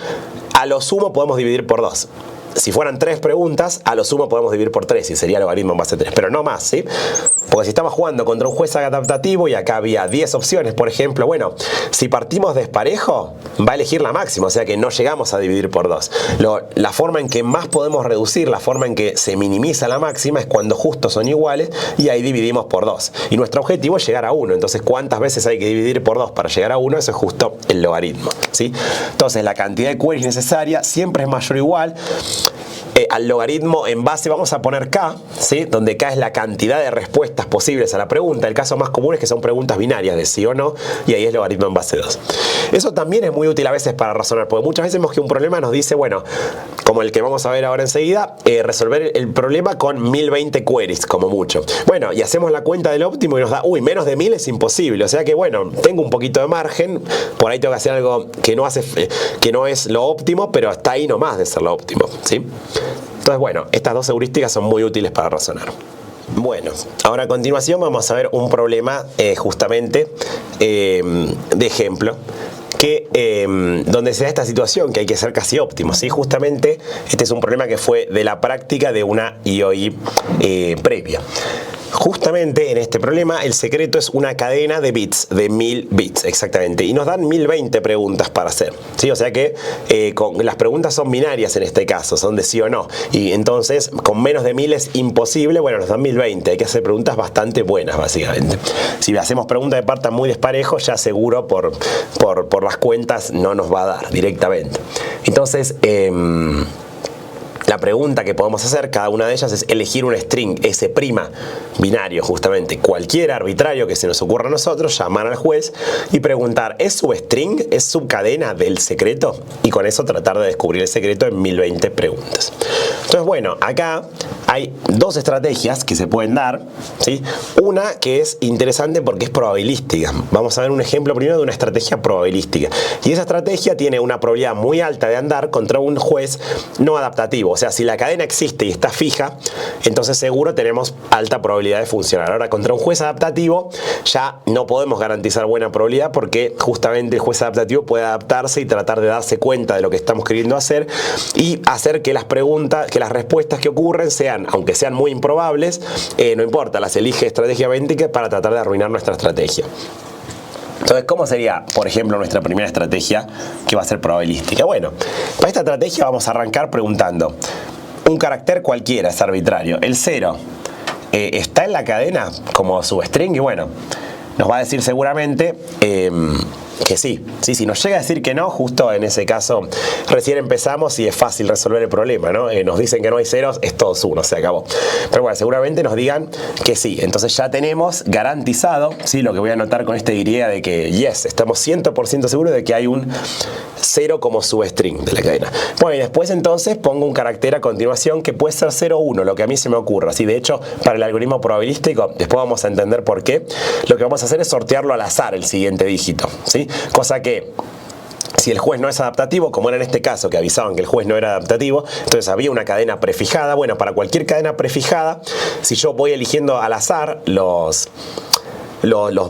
a lo sumo podemos dividir por 2. Si fueran 3 preguntas, a lo sumo podemos dividir por 3 y sería logaritmo en base 3, pero no más, ¿sí? Porque si estamos jugando contra un juez adaptativo y acá había 10 opciones, por ejemplo, bueno, si partimos desparejo, va a elegir la máxima, o sea que no llegamos a dividir por 2. La forma en que más podemos reducir, la forma en que se minimiza la máxima es cuando justo son iguales y ahí dividimos por 2. Y nuestro objetivo es llegar a 1, entonces ¿cuántas veces hay que dividir por 2 para llegar a 1? Eso es justo el logaritmo, ¿sí? Entonces la cantidad de queries necesaria siempre es mayor o igual al logaritmo en base, vamos a poner K, ¿sí? Donde K es la cantidad de respuestas posibles a la pregunta. El caso más común es que son preguntas binarias de sí o no, y ahí es logaritmo en base 2. Eso también es muy útil a veces para razonar, porque muchas veces vemos que un problema nos dice, bueno, como el que vamos a ver ahora enseguida, resolver el problema con 1020 queries, como mucho. Bueno, y hacemos la cuenta del óptimo y nos da, uy, menos de 1000 es imposible. O sea que, bueno, tengo un poquito de margen, por ahí tengo que hacer algo que no es lo óptimo, pero está ahí nomás de ser lo óptimo, ¿sí? Entonces, bueno, estas 2 heurísticas son muy útiles para razonar. Bueno, ahora a continuación vamos a ver un problema justamente de ejemplo, donde se da esta situación que hay que ser casi óptimo, ¿sí? Justamente este es un problema que fue de la práctica de una IOI previa. Justamente en este problema el secreto es una cadena de bits, de 1000 bits exactamente, y nos dan 1020 preguntas para hacer, ¿sí? O sea que las preguntas son binarias en este caso, son de sí o no, y entonces con menos de 1000 es imposible. Bueno, nos dan 1020, hay que hacer preguntas bastante buenas básicamente. Si hacemos preguntas de partan muy desparejo, ya seguro por las cuentas no nos va a dar directamente. Entonces, la pregunta que podemos hacer, cada una de ellas, es elegir un string S' binario, justamente, cualquier arbitrario que se nos ocurra a nosotros, llamar al juez y preguntar, ¿es substring? ¿Es subcadena del secreto? Y con eso tratar de descubrir el secreto en 1020 preguntas. Entonces, bueno, acá hay 2 estrategias que se pueden dar, ¿sí? Una que es interesante porque es probabilística. Vamos a ver un ejemplo primero de una estrategia probabilística. Y esa estrategia tiene una probabilidad muy alta de andar contra un juez no adaptativo. O sea, si la cadena existe y está fija, entonces seguro tenemos alta probabilidad de funcionar. Ahora, contra un juez adaptativo ya no podemos garantizar buena probabilidad, porque justamente el juez adaptativo puede adaptarse y tratar de darse cuenta de lo que estamos queriendo hacer y hacer que las respuestas que ocurren sean, aunque sean muy improbables, no importa, las elige estratégicamente para tratar de arruinar nuestra estrategia. Entonces, ¿cómo sería, por ejemplo, nuestra primera estrategia que va a ser probabilística? Bueno, para esta estrategia vamos a arrancar preguntando, un carácter cualquiera es arbitrario, el 0 está en la cadena como substring, y bueno, nos va a decir seguramente que sí. Si nos llega a decir que no, justo en ese caso recién empezamos y es fácil resolver el problema, ¿no? Nos dicen que no hay ceros, es todos 1, se acabó. Pero bueno, seguramente nos digan que sí. Entonces ya tenemos garantizado, ¿sí? Lo que voy a anotar con esta idea de que yes, estamos 100% seguros de que hay un 0 como substring de la cadena. Bueno, y después entonces pongo un carácter a continuación que puede ser 0 o 1, lo que a mí se me ocurra. ¿Sí? De hecho, para el algoritmo probabilístico, después vamos a entender por qué, lo que vamos a hacer es sortearlo al azar el siguiente dígito, ¿sí? Cosa que si el juez no es adaptativo, como era en este caso que avisaban que el juez no era adaptativo, entonces había una cadena prefijada. Bueno, para cualquier cadena prefijada, si yo voy eligiendo al azar los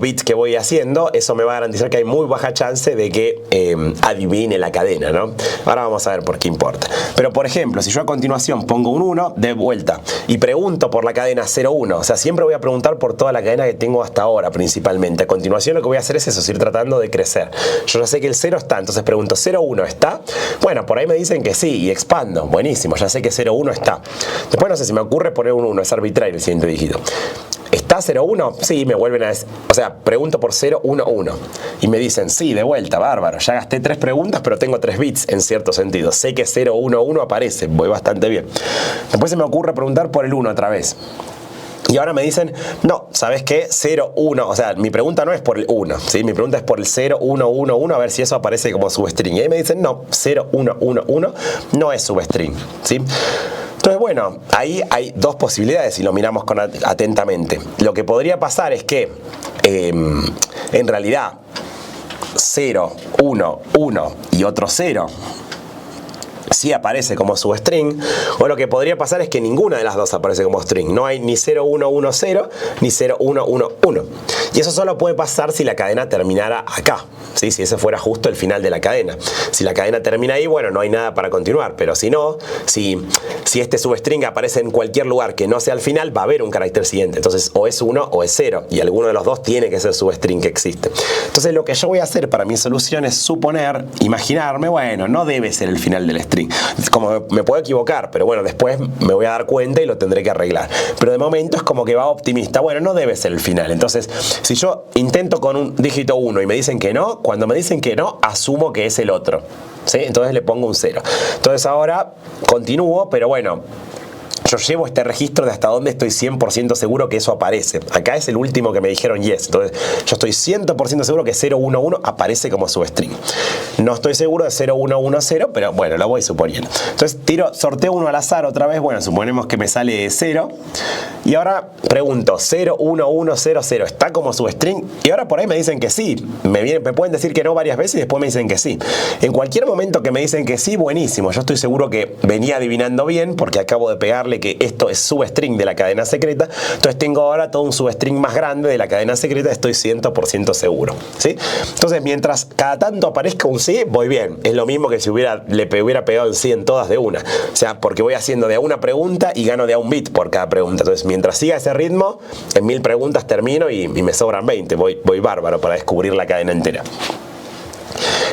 bits que voy haciendo, eso me va a garantizar que hay muy baja chance de que adivine la cadena, ¿no? Ahora vamos a ver por qué importa. Pero por ejemplo, si yo a continuación pongo un 1 de vuelta y pregunto por la cadena 0,1, o sea, siempre voy a preguntar por toda la cadena que tengo hasta ahora principalmente. A continuación lo que voy a hacer es eso, ir tratando de crecer. Yo ya sé que el 0 está, entonces pregunto 0,1 ¿está? Bueno, por ahí me dicen que sí y expando. Buenísimo, ya sé que 0,1 está. Después no sé si me ocurre poner un 1, es arbitrario el siguiente dígito. ¿Está 0,1? Sí, me vuelven a decir, o sea, pregunto por 0,1,1 y me dicen, sí, de vuelta, bárbaro, ya gasté 3 preguntas, pero tengo 3 bits en cierto sentido, sé que 0,1,1 aparece, voy bastante bien. Después se me ocurre preguntar por el 1 otra vez. Y ahora me dicen, no, ¿sabes qué? 0, 1, o sea, mi pregunta no es por el 1, ¿sí? Mi pregunta es por el 0, 1, 1, 1, a ver si eso aparece como substring. Y ahí me dicen, no, 0, 1, 1, 1 no es substring, ¿sí? Entonces, bueno, ahí hay dos posibilidades si lo miramos atentamente. Lo que podría pasar es que, en realidad, 0, 1, 1 y otro 0 sí aparece como substring, o lo que podría pasar es que ninguna de las dos aparece como string. No hay ni 0,1,1,0 ni 0,1,1,1. Y eso solo puede pasar si la cadena terminara acá, ¿sí? Si ese fuera justo el final de la cadena. Si la cadena termina ahí, bueno, no hay nada para continuar. Pero si no, si este substring aparece en cualquier lugar que no sea al final, va a haber un carácter siguiente. Entonces, o es 1 o es 0. Y alguno de los dos tiene que ser substring que existe. Entonces, lo que yo voy a hacer para mi solución es suponer, imaginarme, bueno, no debe ser el final del string. Como me puedo equivocar, pero bueno, después me voy a dar cuenta y lo tendré que arreglar. Pero de momento es como que va optimista. Bueno, no debe ser el final. Entonces, si yo intento con un dígito 1 y me dicen que no, cuando me dicen que no, asumo que es el otro, ¿sí? Entonces le pongo un 0. Entonces ahora continúo, pero bueno, yo llevo este registro de hasta dónde estoy 100% seguro que eso aparece. Acá es el último que me dijeron yes. Entonces yo estoy 100% seguro que 0,1,1 aparece como substring. No estoy seguro de 0,1,1,0, pero bueno, lo voy suponiendo. Entonces sorteo uno al azar otra vez. Bueno, suponemos que me sale 0. Y ahora pregunto 0,1,1,0,0 ¿está como substring? Y ahora por ahí me dicen que sí. Me pueden decir que no varias veces y después me dicen que sí. En cualquier momento que me dicen que sí, buenísimo. Yo estoy seguro que venía adivinando bien porque acabo de pegarle que esto es substring de la cadena secreta. Entonces tengo ahora todo un substring más grande de la cadena secreta, estoy 100% seguro, ¿sí? Entonces mientras cada tanto aparezca un sí, voy bien. Es lo mismo que si le hubiera pegado el sí en todas de una. O sea, porque voy haciendo de a una pregunta y gano de a un bit por cada pregunta. Entonces mientras siga ese ritmo, en 1000 preguntas termino y me sobran 20. Voy bárbaro para descubrir la cadena entera.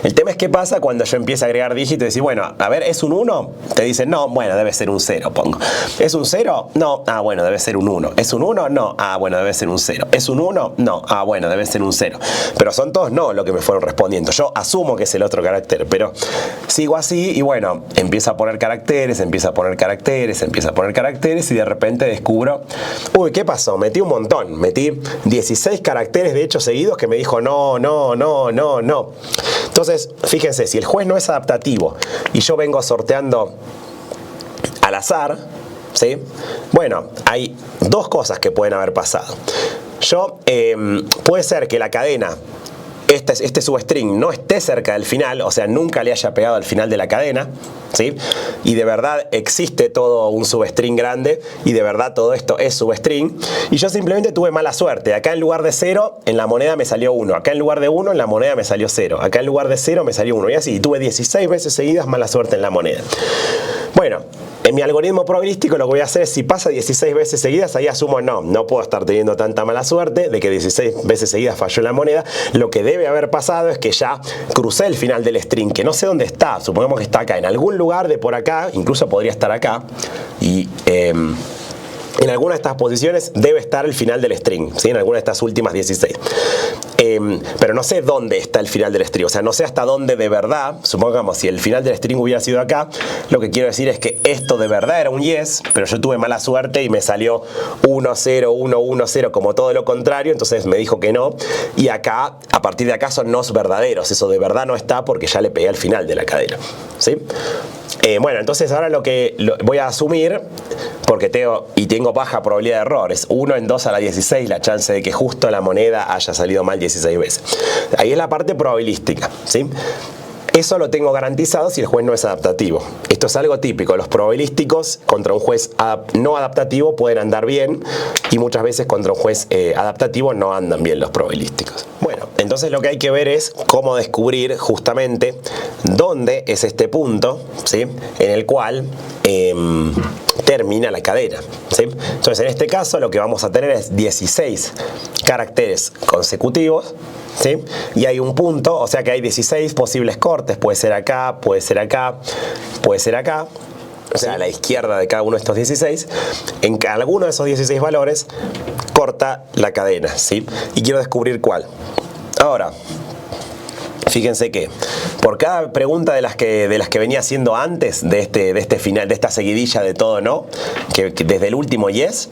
El tema es qué pasa cuando yo empiezo a agregar dígitos y decir, bueno, a ver, ¿es un 1? Te dicen, no, bueno, debe ser un 0, pongo. ¿Es un 0? No, ah, bueno, debe ser un 1. ¿Es un 1? No, ah, bueno, debe ser un 0. ¿Es un 1? No, ah, bueno, debe ser un 0. Pero son todos no lo que me fueron respondiendo. Yo asumo que es el otro carácter, pero sigo así y bueno, empiezo a poner caracteres, empiezo a poner caracteres, empiezo a poner caracteres y de repente descubro, uy, ¿qué pasó? Metí un montón, metí 16 caracteres de hecho seguidos que me dijo no, no, no, no, no. Entonces, fíjense, si el juez no es adaptativo y yo vengo sorteando al azar, ¿sí? Bueno, hay dos cosas que pueden haber pasado. Puede ser que la cadena, este substring, no esté cerca del final, o sea, nunca le haya pegado al final de la cadena, ¿sí? Y de verdad existe todo un substring grande y de verdad todo esto es substring y yo simplemente tuve mala suerte. Acá en lugar de 0 en la moneda me salió 1, acá en lugar de 1 en la moneda me salió 0, acá en lugar de 0 me salió 1 y así tuve 16 veces seguidas mala suerte en la moneda. Bueno, en mi algoritmo probabilístico lo que voy a hacer es si pasa 16 veces seguidas, ahí asumo no puedo estar teniendo tanta mala suerte de que 16 veces seguidas falló en la moneda. Lo que debe haber pasado es que ya crucé el final del string, que no sé dónde está, supongamos que está acá, en algún lugar de por acá, incluso podría estar acá, y en alguna de estas posiciones debe estar el final del string, ¿sí? En alguna de estas últimas 16. pero no sé dónde está el final del string. O sea, no sé hasta dónde de verdad, supongamos, si el final del string hubiera sido acá, lo que quiero decir es que esto de verdad era un yes, pero yo tuve mala suerte y me salió 1, 0, 1, 1, 0, como todo lo contrario, entonces me dijo que no. Y acá, a partir de acá son nos verdaderos. Eso de verdad no está porque ya le pegué al final de la cadena. ¿Sí? Bueno, entonces ahora lo voy a asumir, porque tengo baja probabilidad de error, es 1 en 2 a la 16 la chance de que justo la moneda haya salido mal 16 veces. Ahí es la parte probabilística, ¿sí? Eso lo tengo garantizado si el juez no es adaptativo. Esto es algo típico. Los probabilísticos contra un juez no adaptativo pueden andar bien y muchas veces contra un juez adaptativo no andan bien los probabilísticos. Bueno, entonces lo que hay que ver es cómo descubrir justamente dónde es este punto, ¿sí?, en el cual termina la cadena, ¿sí? Entonces en este caso lo que vamos a tener es 16 caracteres consecutivos, ¿sí? Y hay un punto, o sea que hay 16 posibles cortes, puede ser acá, puede ser acá, puede ser acá, o sea, a la izquierda de cada uno de estos 16, en alguno de esos 16 valores corta la cadena, ¿sí? Y quiero descubrir cuál. Ahora, fíjense que por cada pregunta de las que venía haciendo antes de este final, de esta seguidilla de todo no, que desde el último yes,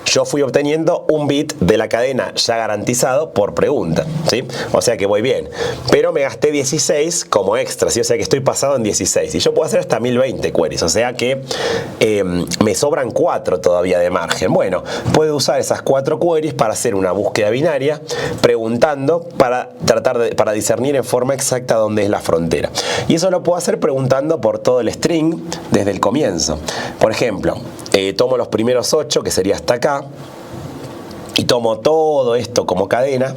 yo fui obteniendo un bit de la cadena ya garantizado por pregunta, ¿sí? O sea que voy bien. Pero me gasté 16 como extra, ¿sí? O sea que estoy pasado en 16. Y yo puedo hacer hasta 1020 queries, o sea que me sobran 4 todavía de margen. Bueno, puedo usar esas 4 queries para hacer una búsqueda binaria, preguntando para para discernir en forma exacta dónde es la frontera. Y eso lo puedo hacer preguntando por todo el string desde el comienzo. Por ejemplo, tomo los primeros 8, que sería hasta acá, y tomo todo esto como cadena,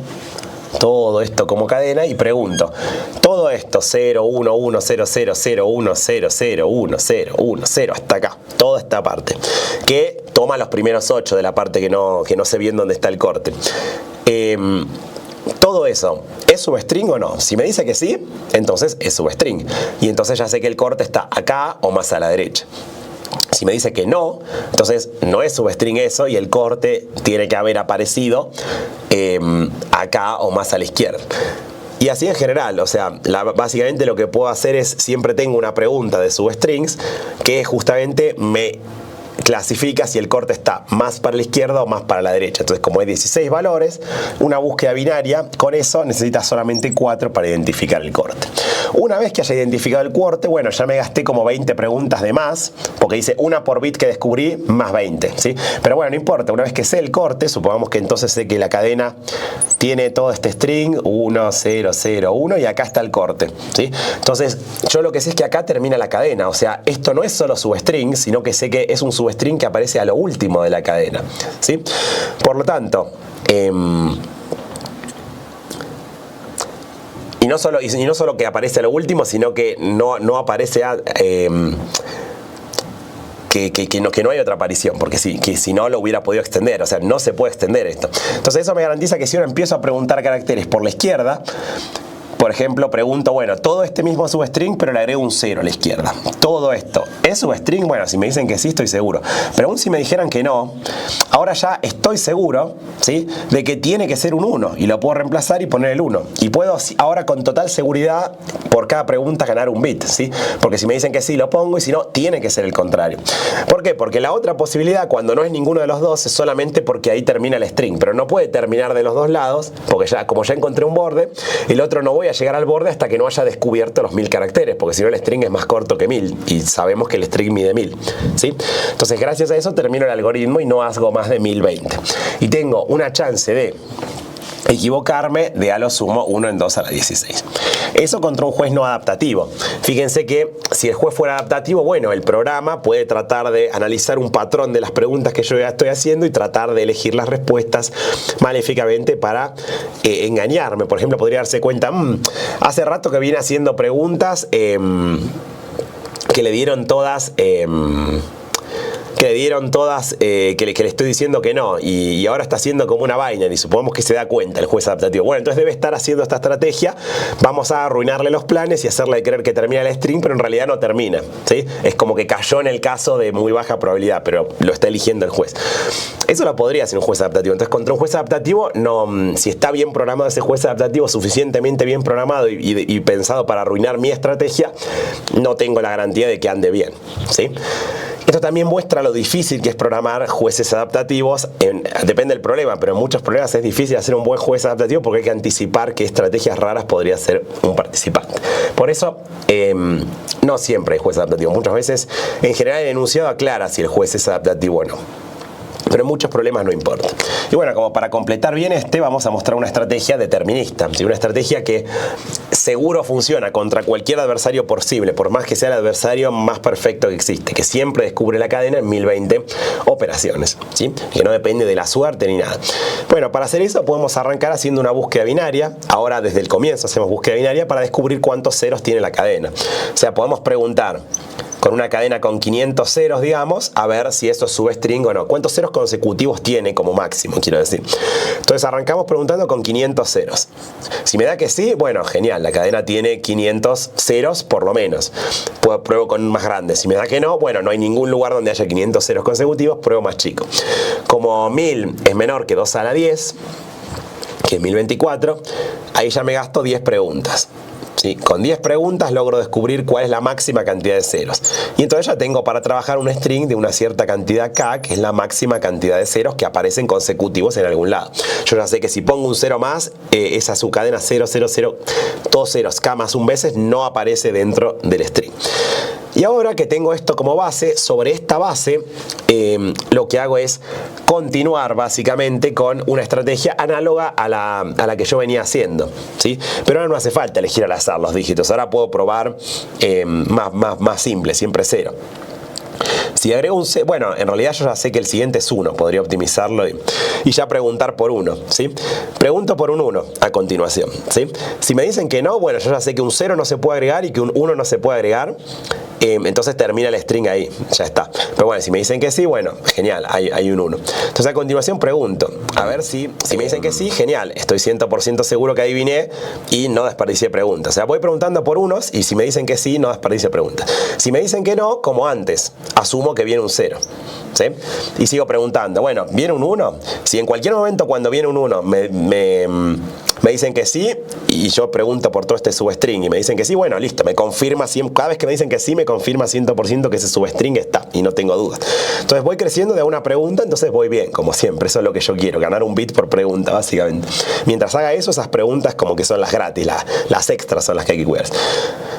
y pregunto, todo esto 0, 1, 1, 0, 0, 0, 1, 0, 0, 1, 0, 1, 0, hasta acá, toda esta parte, que toma los primeros 8 de la parte que no sé bien dónde está el corte. Todo eso, ¿es substring o no? Si me dice que sí, entonces es substring, y entonces ya sé que el corte está acá o más a la derecha. Si me dice que no, entonces no es substring eso y el corte tiene que haber aparecido acá o más a la izquierda. Y así en general, o sea, básicamente lo que puedo hacer es, siempre tengo una pregunta de substrings que justamente me clasifica si el corte está más para la izquierda o más para la derecha. Entonces, como hay 16 valores, una búsqueda binaria, con eso necesitas solamente 4 para identificar el corte. Una vez que haya identificado el corte, bueno, ya me gasté como 20 preguntas de más, porque dice una por bit que descubrí más 20, ¿sí? Pero bueno, no importa, una vez que sé el corte, supongamos que entonces sé que la cadena tiene todo este string, 1, 0, 0, 1, y acá está el corte, ¿sí? Entonces, yo lo que sé es que acá termina la cadena, o sea, esto no es solo substring, sino que sé que es un substring que aparece a lo último de la cadena, ¿sí? Por lo tanto, y no solo que aparece a lo último, sino que no aparece que no hay otra aparición, porque si no lo hubiera podido extender, o sea, no se puede extender esto. Entonces eso me garantiza que si yo empiezo a preguntar caracteres por la izquierda, por ejemplo, pregunto, bueno, todo este mismo substring, pero le agrego un 0 a la izquierda. Todo esto, ¿es substring? Bueno, si me dicen que sí, estoy seguro. Pero aún si me dijeran que no, ahora ya estoy seguro, ¿sí?, de que tiene que ser un 1. Y lo puedo reemplazar y poner el 1. Y puedo ahora con total seguridad, por cada pregunta, ganar un bit, ¿sí? Porque si me dicen que sí, lo pongo, y si no, tiene que ser el contrario. ¿Por qué? Porque la otra posibilidad, cuando no es ninguno de los dos, es solamente porque ahí termina el string. Pero no puede terminar de los dos lados, porque como ya encontré un borde, el otro no voy a llegar al borde hasta que no haya descubierto los 1000 caracteres, porque si no el string es más corto que 1000 y sabemos que el string mide 1000, ¿sí? Entonces gracias a eso termino el algoritmo y no hago más de 1020 y tengo una chance de equivocarme de a lo sumo 1 en 2 a la 16. Eso contra un juez no adaptativo. Fíjense que si el juez fuera adaptativo, bueno, el programa puede tratar de analizar un patrón de las preguntas que yo ya estoy haciendo y tratar de elegir las respuestas maléficamente para engañarme. Por ejemplo, podría darse cuenta, hace rato que viene haciendo preguntas que le dieron todas... que que le dieron todas, que le estoy diciendo que no, y ahora está haciendo como una binary, supongamos que se da cuenta el juez adaptativo. Bueno, entonces debe estar haciendo esta estrategia, vamos a arruinarle los planes y hacerle creer que termina el string, pero en realidad no termina, ¿sí? Es como que cayó en el caso de muy baja probabilidad, pero lo está eligiendo el juez. Eso lo podría hacer un juez adaptativo. Entonces, contra un juez adaptativo, no, si está bien programado ese juez adaptativo, suficientemente bien programado y pensado para arruinar mi estrategia, no tengo la garantía de que ande bien, ¿sí? Esto también muestra lo difícil que es programar jueces adaptativos. Depende del problema, pero en muchos problemas es difícil hacer un buen juez adaptativo porque hay que anticipar qué estrategias raras podría hacer un participante. Por eso, no siempre hay juez adaptativo. Muchas veces, en general, el enunciado aclara si el juez es adaptativo o no. Pero en muchos problemas no importa. Y bueno, como para completar bien vamos a mostrar una estrategia determinista. ¿Sí? Una estrategia que seguro funciona contra cualquier adversario posible, por más que sea el adversario más perfecto que existe, que siempre descubre la cadena en 1020 operaciones, ¿sí? Que no depende de la suerte ni nada. Bueno, para hacer eso podemos arrancar haciendo una búsqueda binaria. Ahora desde el comienzo hacemos búsqueda binaria para descubrir cuántos ceros tiene la cadena. O sea, podemos preguntar con una cadena con 500 ceros, digamos, a ver si eso es substring o no. ¿Cuántos ceros consecutivos tiene como máximo, quiero decir? Entonces arrancamos preguntando con 500 ceros. Si me da que sí, bueno, genial, la cadena tiene 500 ceros por lo menos. Pruebo con más grande. Si me da que no, bueno, no hay ningún lugar donde haya 500 ceros consecutivos, pruebo más chico. Como 1000 es menor que 2 a la 10, que es 1024, ahí ya me gasto 10 preguntas. ¿Sí? Con 10 preguntas logro descubrir cuál es la máxima cantidad de ceros. Y entonces ya tengo para trabajar un string de una cierta cantidad k, que es la máxima cantidad de ceros que aparecen consecutivos en algún lado. Yo ya sé que si pongo un cero más, esa subcadena 0, 0, 0, todos ceros, k más un veces, no aparece dentro del string. Y ahora que tengo esto como base, sobre esta base lo que hago es continuar básicamente con una estrategia análoga a la que yo venía haciendo, ¿sí? Pero ahora no hace falta elegir al azar los dígitos, ahora puedo probar más simple, siempre 0. Si agrego un 0, bueno, en realidad yo ya sé que el siguiente es 1, podría optimizarlo y ya preguntar por 1, ¿sí? Pregunto por un 1 a continuación, ¿sí? Si me dicen que no, bueno, yo ya sé que un 0 no se puede agregar y que un 1 no se puede agregar, entonces termina el string ahí, ya está. Pero bueno, si me dicen que sí, bueno, genial, hay un 1. Entonces a continuación pregunto, a ver si me dicen que sí, genial, estoy 100% seguro que adiviné y no desperdicié preguntas. O sea, voy preguntando por unos y si me dicen que sí, no desperdicio preguntas. Si me dicen que no, como antes, asumo que viene un 0, ¿sí? Y sigo preguntando, bueno, ¿viene un 1? Si en cualquier momento cuando viene un 1 me dicen que sí y yo pregunto por todo este substring y me dicen que sí, bueno, listo, me confirma, cada vez que me dicen que sí, me confirma 100% que ese substring está y no tengo dudas. Entonces voy creciendo de una pregunta, entonces voy bien, como siempre, eso es lo que yo quiero, ganar un bit por pregunta, básicamente. Mientras haga eso, esas preguntas como que son las gratis, las extras son las que hay que cuidar.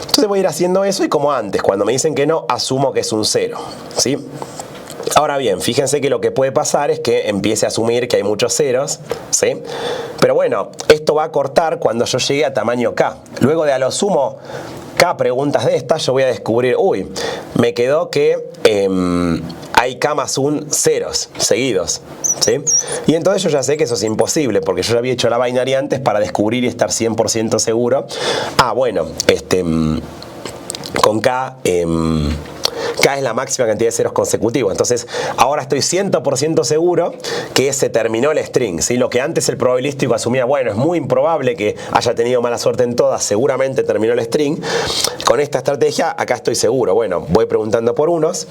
Entonces voy a ir haciendo eso y como antes, cuando me dicen que no, asumo que es un 0, ¿sí? Ahora bien, fíjense que lo que puede pasar es que empiece a asumir que hay muchos ceros, ¿sí? Pero bueno, esto va a cortar cuando yo llegue a tamaño k. Luego de a lo sumo k preguntas de estas, yo voy a descubrir, uy, me quedó que hay k más un ceros seguidos, ¿sí? Y entonces yo ya sé que eso es imposible, porque yo ya había hecho la binary antes para descubrir y estar 100% seguro. Ah, bueno, con k... K es la máxima cantidad de ceros consecutivos. Entonces, ahora estoy 100% seguro que se terminó el string, ¿sí? Lo que antes el probabilístico asumía, bueno, es muy improbable que haya tenido mala suerte en todas, seguramente terminó el string. Con esta estrategia, acá estoy seguro. Bueno, voy preguntando por unos.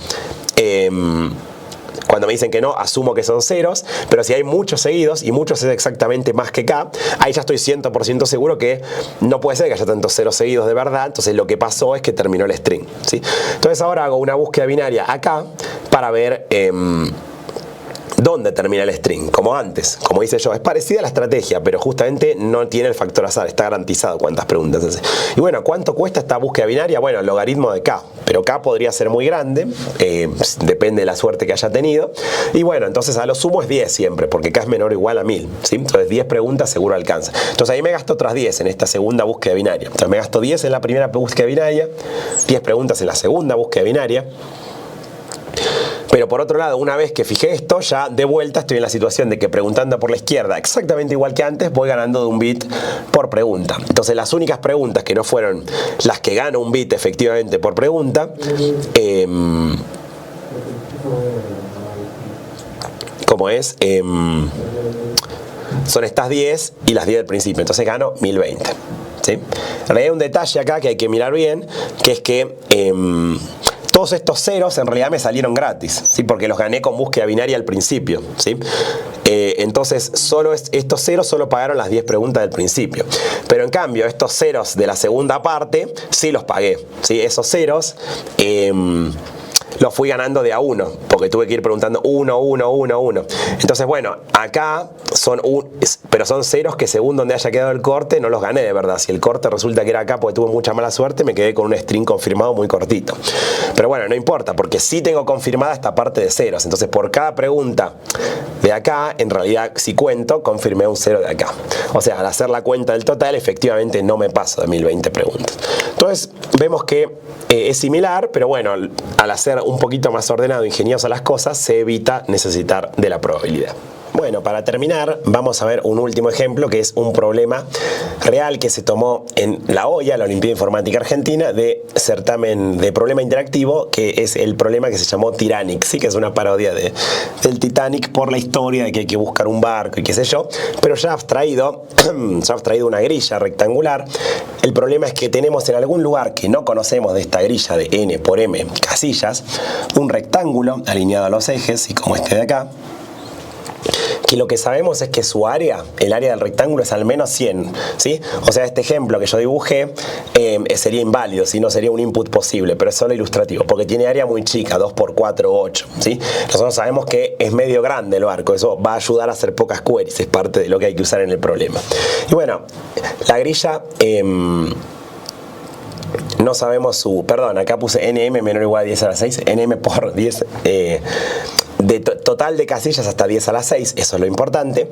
Cuando me dicen que no, asumo que son ceros, pero si hay muchos seguidos, y muchos es exactamente más que k, ahí ya estoy 100% seguro que no puede ser que haya tantos ceros seguidos de verdad, entonces lo que pasó es que terminó el string, ¿sí? Entonces ahora hago una búsqueda binaria acá para ver dónde termina el string, como antes, como hice yo. Es parecida a la estrategia, pero justamente no tiene el factor azar, está garantizado cuántas preguntas hace. Y bueno, ¿cuánto cuesta esta búsqueda binaria? Bueno, el logaritmo de k, pero k podría ser muy grande, depende de la suerte que haya tenido. Y bueno, entonces a lo sumo es 10 siempre, porque k es menor o igual a 1000, ¿sí? Entonces 10 preguntas seguro alcanza. Entonces ahí me gasto otras 10 en esta segunda búsqueda binaria. Entonces me gasto 10 en la primera búsqueda binaria, 10 preguntas en la segunda búsqueda binaria. Pero por otro lado, una vez que fijé esto, ya de vuelta estoy en la situación de que preguntando por la izquierda, exactamente igual que antes, voy ganando de un bit por pregunta. Entonces las únicas preguntas que no fueron las que gano un bit efectivamente por pregunta, como es, son estas 10 y las 10 del principio, entonces gano 1020. ¿Sí? Hay un detalle acá que hay que mirar bien, que es que todos estos ceros en realidad me salieron gratis, ¿sí? Porque los gané con búsqueda binaria al principio, ¿sí? Entonces estos ceros solo pagaron las 10 preguntas del principio, pero en cambio estos ceros de la segunda parte sí los pagué, ¿sí? Esos ceros los fui ganando de a uno, porque tuve que ir preguntando uno. Entonces, bueno, acá pero son ceros que según donde haya quedado el corte no los gané de verdad. Si el corte resulta que era acá porque tuve mucha mala suerte, me quedé con un string confirmado muy cortito. Pero bueno, no importa, porque sí tengo confirmada esta parte de ceros. Entonces, por cada pregunta de acá, en realidad, si cuento, confirmé un cero de acá. O sea, al hacer la cuenta del total, efectivamente no me paso de 1020 preguntas. Entonces, vemos que es similar, pero bueno, al hacer un poquito más ordenado e ingenioso las cosas, se evita necesitar de la probabilidad. Bueno, para terminar, vamos a ver un último ejemplo, que es un problema real que se tomó en la OIA, la Olimpiada Informática Argentina, de certamen de problema interactivo, que es el problema que se llamó Titanic, ¿sí? Que es una parodia del Titanic por la historia de que hay que buscar un barco y qué sé yo, pero ya abstraído una grilla rectangular. El problema es que tenemos en algún lugar que no conocemos de esta grilla de n por m casillas, un rectángulo alineado a los ejes, y como este de acá, que lo que sabemos es que su área, el área del rectángulo, es al menos 100, ¿sí? O sea, este ejemplo que yo dibujé sería inválido, si no sería un input posible, pero es solo ilustrativo, porque tiene área muy chica, 2 por 4, 8, ¿sí? Nosotros sabemos que es medio grande el barco, eso va a ayudar a hacer pocas queries, es parte de lo que hay que usar en el problema. Y bueno, la grilla... no sabemos su... Perdón, acá puse nm menor o igual a 10 a la 6, nm por 10... de total de casillas hasta 10 a la 6, eso es lo importante.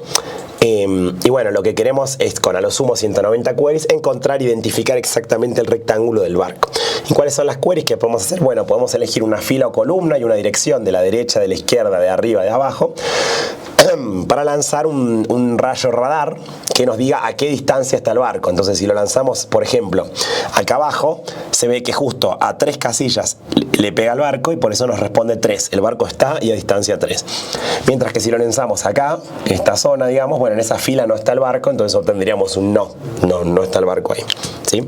Y bueno, lo que queremos es, con a lo sumo 190 queries, encontrar, identificar exactamente el rectángulo del barco. ¿Y cuáles son las queries que podemos hacer? Bueno, podemos elegir una fila o columna y una dirección de la derecha, de la izquierda, de arriba, de abajo, para lanzar un rayo radar que nos diga a qué distancia está el barco. Entonces, si lo lanzamos, por ejemplo, acá abajo, se ve que justo a 3 casillas le pega al barco y por eso nos responde 3. El barco está y a distancia 3. Mientras que si lo lanzamos acá, en esta zona, digamos, bueno, en esa fila no está el barco, entonces obtendríamos un no. No está el barco ahí, ¿sí?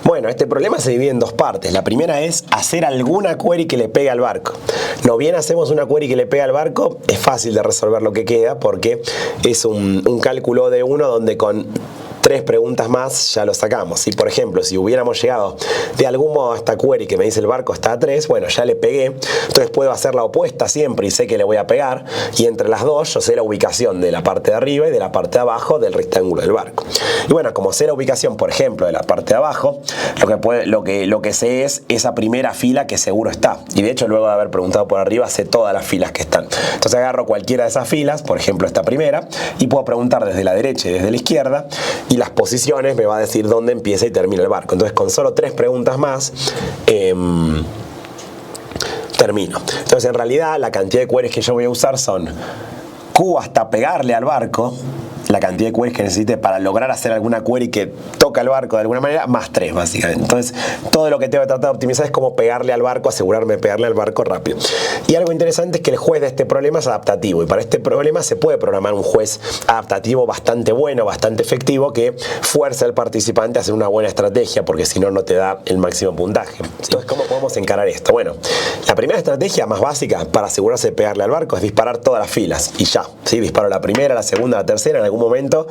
Bueno, este problema se divide en dos partes. La primera es hacer alguna query que le pegue al barco. No bien hacemos una query que le pega al barco, es fácil de resolver lo que queda porque es un cálculo de 1 donde con 3 preguntas más ya lo sacamos. Si por ejemplo, si hubiéramos llegado de algún modo a esta query que me dice el barco está a 3, bueno, ya le pegué, entonces puedo hacer la opuesta siempre y sé que le voy a pegar, y entre las dos yo sé la ubicación de la parte de arriba y de la parte de abajo del rectángulo del barco. Y bueno, como sé la ubicación, por ejemplo, de la parte de abajo, lo que sé es esa primera fila que seguro está, y de hecho luego de haber preguntado por arriba sé todas las filas que están. Entonces agarro cualquiera de esas filas, por ejemplo esta primera, y puedo preguntar desde la derecha y desde la izquierda, y las posiciones me va a decir dónde empieza y termina el barco. Entonces con solo 3 preguntas más termino. Entonces en realidad la cantidad de queries que yo voy a usar son Q hasta pegarle al barco, la cantidad de queries que necesite para lograr hacer alguna query que toca el barco de alguna manera, más 3 básicamente. Entonces todo lo que tengo que tratar de optimizar es como pegarle al barco, asegurarme de pegarle al barco rápido. Y algo interesante es que el juez de este problema es adaptativo, y para este problema se puede programar un juez adaptativo bastante bueno, bastante efectivo, que fuerza al participante a hacer una buena estrategia, porque si no, no te da el máximo puntaje. Entonces, ¿cómo podemos encarar esto? Bueno, la primera estrategia más básica para asegurarse de pegarle al barco es disparar todas las filas y ya, ¿sí? Disparo la primera, la segunda, la tercera, en algún momento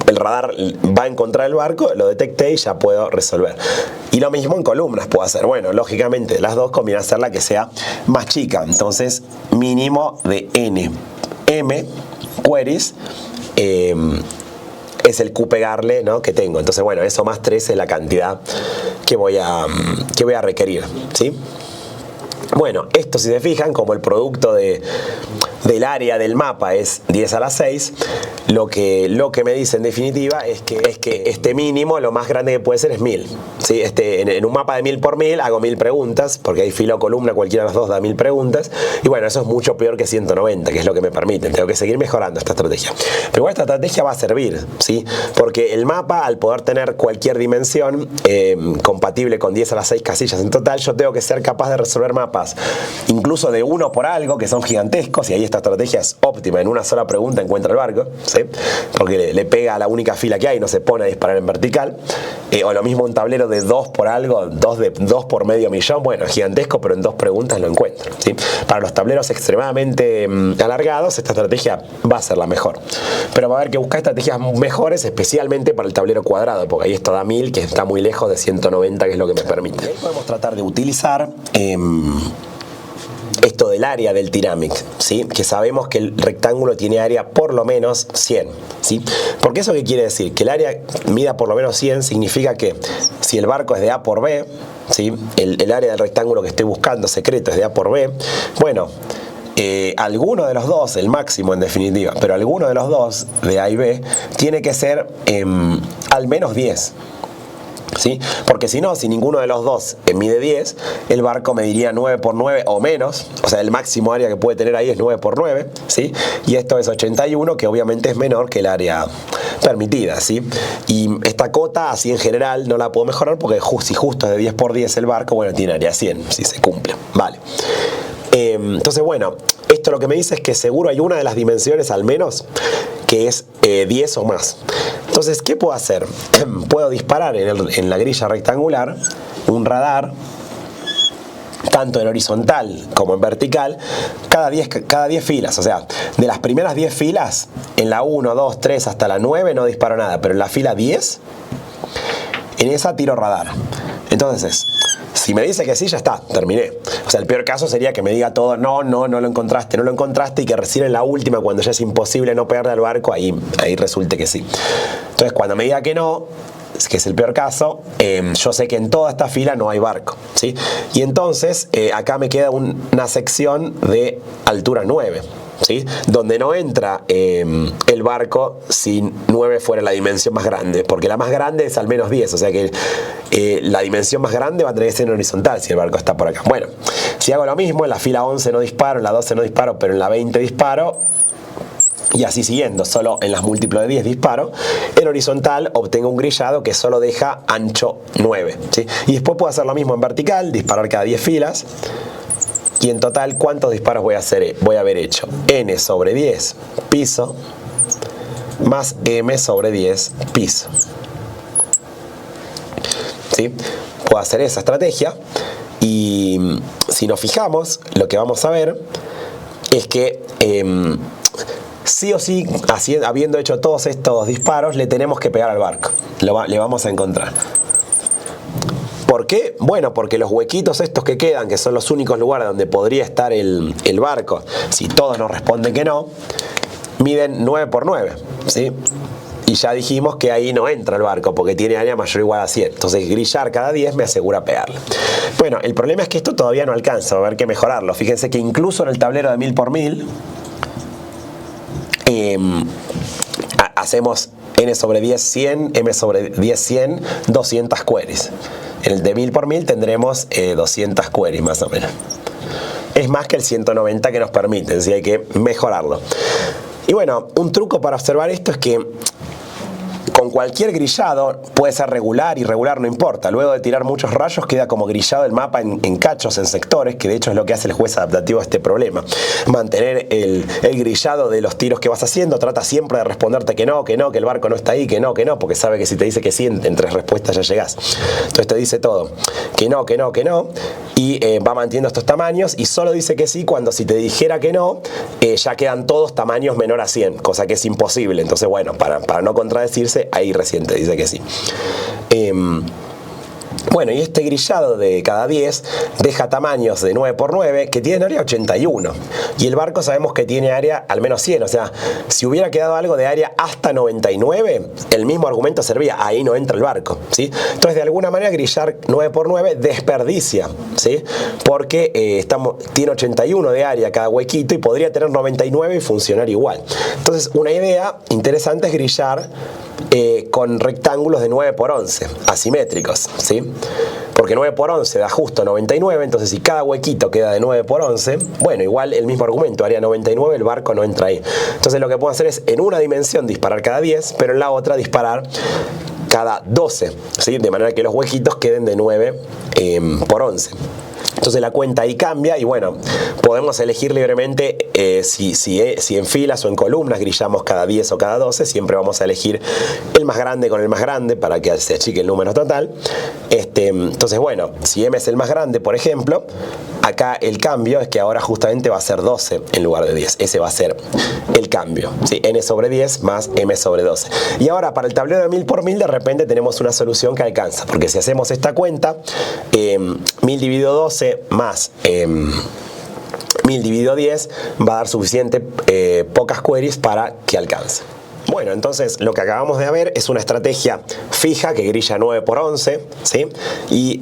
el radar va a encontrar el barco, lo detecté y ya puedo resolver. Y lo mismo en columnas puedo hacer. Bueno, lógicamente las dos conviene hacer la que sea más chica, entonces mínimo de m queries es el Q pegarle, ¿no?, que tengo. Entonces bueno, eso más 3 es la cantidad que voy a requerir, ¿sí? Bueno, esto, si se fijan, como el producto de del área del mapa es 10 a la 6, lo que me dice en definitiva es que este mínimo, lo más grande que puede ser es 1000. ¿Sí? En un mapa de 1000 por 1000 hago 1000 preguntas, porque hay fila o columna, cualquiera de las dos da 1000 preguntas, y bueno, eso es mucho peor que 190, que es lo que me permiten. Tengo que seguir mejorando esta estrategia. Pero igual esta estrategia va a servir, ¿sí? Porque el mapa, al poder tener cualquier dimensión compatible con 10 a la 6 casillas en total, yo tengo que ser capaz de resolver mapas, incluso de uno por algo, que son gigantescos, y ahí esta estrategia es óptima. En una sola pregunta encuentra el barco, ¿sí? Porque le pega a la única fila que hay, no se pone a disparar en vertical. O lo mismo un tablero de 2 por algo, 2 por medio millón, bueno, gigantesco, pero en 2 preguntas lo encuentro, ¿sí? Para los tableros extremadamente alargados, esta estrategia va a ser la mejor. Pero va a haber que buscar estrategias mejores, especialmente para el tablero cuadrado, porque ahí esto da 1000, que está muy lejos de 190, que es lo que me permite. Ahí podemos tratar de utilizar esto del área del Tynamic, ¿sí? Que sabemos que el rectángulo tiene área por lo menos 100, ¿sí? Porque eso, ¿qué quiere decir? Que el área mida por lo menos 100 significa que si el barco es de A por B, ¿sí? El área del rectángulo que estoy buscando secreto es de A por B, bueno, alguno de los dos, el máximo en definitiva, pero alguno de los dos de A y B tiene que ser al menos 10. ¿Sí? Porque si no, si ninguno de los dos mide 10, el barco mediría 9 por 9 o menos, o sea, el máximo área que puede tener ahí es 9 por 9, ¿sí? Y esto es 81, que obviamente es menor que el área permitida, ¿sí? Y esta cota, así en general, no la puedo mejorar porque si justo es de 10 por 10 el barco, bueno, tiene área 100, si se cumple, vale. Entonces, bueno, esto lo que me dice es que seguro hay una de las dimensiones al menos que es 10 o más. Entonces, ¿qué puedo hacer? Puedo disparar en la grilla rectangular un radar, tanto en horizontal como en vertical, cada 10 filas. O sea, de las primeras 10 filas, en la 1, 2, 3 hasta la 9 no disparo nada, pero en la fila 10, en esa tiro radar. Entonces, si me dice que sí, ya está, terminé. O sea, el peor caso sería que me diga todo, no lo encontraste, y que recién en la última, cuando ya es imposible no pegarle al barco, ahí resulte que sí. Entonces, cuando me diga que no, que es el peor caso, yo sé que en toda esta fila no hay barco, ¿sí? Y entonces, acá me queda una sección de altura 9. ¿Sí? Donde no entra el barco si 9 fuera la dimensión más grande, porque la más grande es al menos 10, o sea que la dimensión más grande va a tener que ser en horizontal si el barco está por acá. Bueno, si hago lo mismo, en la fila 11 no disparo, en la 12 no disparo, pero en la 20 disparo, y así siguiendo, solo en las múltiplos de 10 disparo, en horizontal obtengo un grillado que solo deja ancho 9, ¿sí? Y después puedo hacer lo mismo en vertical, disparar cada 10 filas. Y en total, ¿cuántos disparos voy a haber hecho? N sobre 10 piso más M sobre 10 piso. ¿Sí? Puedo hacer esa estrategia y si nos fijamos, lo que vamos a ver es que sí o sí, habiendo hecho todos estos disparos, le tenemos que pegar al barco. Le vamos a encontrar. ¿Por qué? Bueno, porque los huequitos estos que quedan, que son los únicos lugares donde podría estar el barco, si todos nos responden que no, miden 9 por 9, ¿sí? Y ya dijimos que ahí no entra el barco porque tiene área mayor o igual a 100. Entonces, grillar cada 10 me asegura pegarle. Bueno, el problema es que esto todavía no alcanza, va a haber que mejorarlo. Fíjense que incluso en el tablero de 1000 por 1000 hacemos N sobre 10, 100, M sobre 10, 100, 200 queries. En el de 1000 por 1000 tendremos 200 queries más o menos. Es más que el 190 que nos permiten, ¿sí? Hay que mejorarlo. Y bueno, un truco para observar esto es que con cualquier grillado, puede ser regular, irregular, no importa. Luego de tirar muchos rayos queda como grillado el mapa en cachos, en sectores, que de hecho es lo que hace el juez adaptativo a este problema. Mantener el grillado de los tiros que vas haciendo, trata siempre de responderte que no, que el barco no está ahí, que no, porque sabe que si te dice que sí, en 3 respuestas ya llegás. Entonces te dice todo, que no, y va manteniendo estos tamaños, y solo dice que sí cuando si te dijera que no, ya quedan todos tamaños menor a 100, cosa que es imposible. Entonces bueno, para no contradecirse, ahí recién te dice que sí. Bueno, y este grillado de cada 10 deja tamaños de 9 por 9 que tienen área 81. Y el barco sabemos que tiene área al menos 100. O sea, si hubiera quedado algo de área hasta 99, el mismo argumento servía. Ahí no entra el barco, ¿sí? Entonces, de alguna manera, grillar 9 por 9 desperdicia, ¿sí? Porque tiene 81 de área cada huequito y podría tener 99 y funcionar igual. Entonces, una idea interesante es grillar con rectángulos de 9 por 11, asimétricos, ¿sí? Porque 9 por 11 da justo 99, entonces si cada huequito queda de 9 por 11, bueno, igual el mismo argumento, área 99, el barco no entra ahí. Entonces lo que puedo hacer es en una dimensión disparar cada 10, pero en la otra disparar cada 12, ¿sí? De manera que los huequitos queden de 9 por 11. Entonces la cuenta ahí cambia y bueno, podemos elegir libremente si en filas o en columnas grillamos cada 10 o cada 12, siempre vamos a elegir el más grande con el más grande para que se achique el número total. Entonces bueno, si M es el más grande, por ejemplo, acá el cambio es que ahora justamente va a ser 12 en lugar de 10. Ese va a ser el cambio, ¿sí? N sobre 10 más M sobre 12. Y ahora para el tablero de 1000 por 1000 de repente tenemos una solución que alcanza, porque si hacemos esta cuenta, 1000 dividido 12 más 1000 dividido 10 va a dar suficiente pocas queries para que alcance. Bueno, entonces lo que acabamos de ver es una estrategia fija que grilla 9 por 11, ¿sí? Y,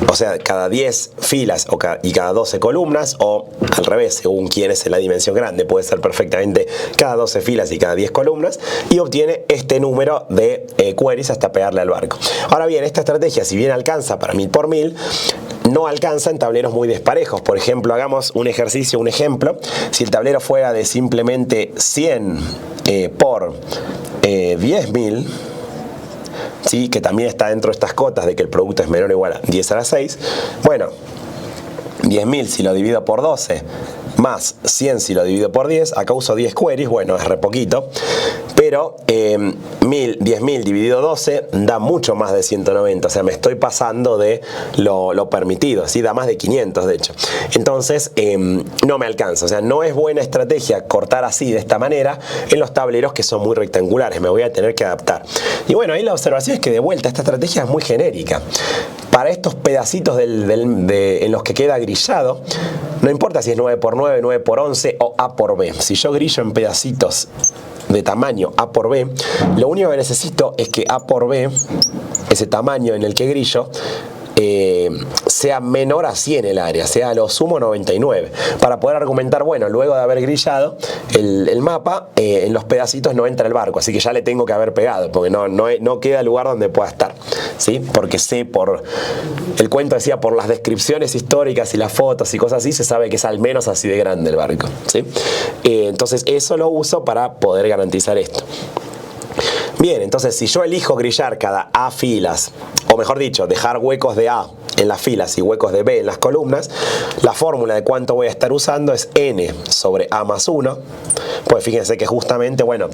o sea, cada 10 filas y cada 12 columnas, o al revés, según quién es en la dimensión grande, puede ser perfectamente cada 12 filas y cada 10 columnas, y obtiene este número de queries hasta pegarle al barco. Ahora bien, esta estrategia, si bien alcanza para 1000 por 1000, no alcanza en tableros muy desparejos. Por ejemplo, hagamos un ejercicio, un ejemplo. Si el tablero fuera de simplemente 100 por 10.000, ¿sí? Que también está dentro de estas cotas de que el producto es menor o igual a 10 a la 6. Bueno, 10.000 si lo divido por 12 más 100 si lo divido por 10, acá uso 10 queries, bueno, es re poquito, pero 10.000 dividido 12 da mucho más de 190, o sea, me estoy pasando de lo permitido, ¿sí? Da más de 500 de hecho. Entonces, no me alcanza, o sea, no es buena estrategia cortar así, de esta manera, en los tableros que son muy rectangulares, me voy a tener que adaptar. Y bueno, ahí la observación es que de vuelta, esta estrategia es muy genérica. Para estos pedacitos en los que queda grillado, no importa si es 9 por 9, 9 por 11 o A por B. Si yo grillo en pedacitos de tamaño A por B, lo único que necesito es que A por B, ese tamaño en el que grillo, sea menor a 100 el área, sea a lo sumo 99, para poder argumentar, bueno, luego de haber grillado el mapa, en los pedacitos no entra el barco, así que ya le tengo que haber pegado, porque no queda lugar donde pueda estar, ¿sí? Porque el cuento decía, por las descripciones históricas y las fotos y cosas así, se sabe que es al menos así de grande el barco, ¿sí? Entonces eso lo uso para poder garantizar esto. Bien, entonces si yo elijo grillar cada A filas, o mejor dicho, dejar huecos de A en las filas y huecos de B en las columnas, la fórmula de cuánto voy a estar usando es N sobre A más 1. Pues fíjense que justamente, bueno,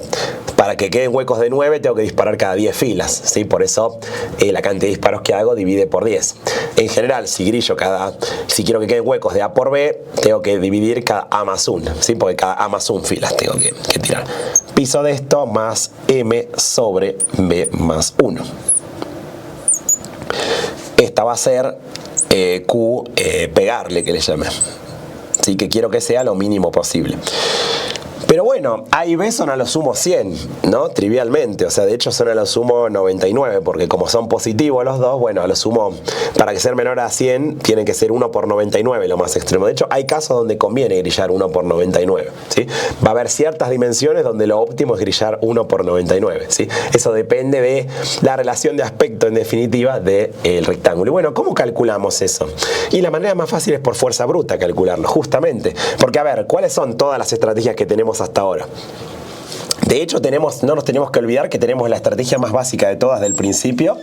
para que queden huecos de 9 tengo que disparar cada 10 filas, ¿sí? Por eso la cantidad de disparos que hago divide por 10. En general, si quiero que queden huecos de A por B, tengo que dividir cada A más 1, ¿sí? Porque cada A más 1 filas tengo que tirar. Piso de esto más M sobre B más 1. Esta va a ser Q pegarle, que le llamé. Así que quiero que sea lo mínimo posible. Pero bueno, A y B son a lo sumo 100, ¿no? Trivialmente, o sea, de hecho son a lo sumo 99, porque como son positivos los dos, bueno, a lo sumo, para que sea menor a 100, tienen que ser 1 por 99, lo más extremo. De hecho, hay casos donde conviene grillar 1 por 99, ¿sí? Va a haber ciertas dimensiones donde lo óptimo es grillar 1 por 99, ¿sí? Eso depende de la relación de aspecto, en definitiva, del rectángulo. Y bueno, ¿cómo calculamos eso? Y la manera más fácil es por fuerza bruta calcularlo, justamente. Porque, a ver, ¿cuáles son todas las estrategias que tenemos hasta ahora? De hecho, no nos tenemos que olvidar que tenemos la estrategia más básica de todas del principio,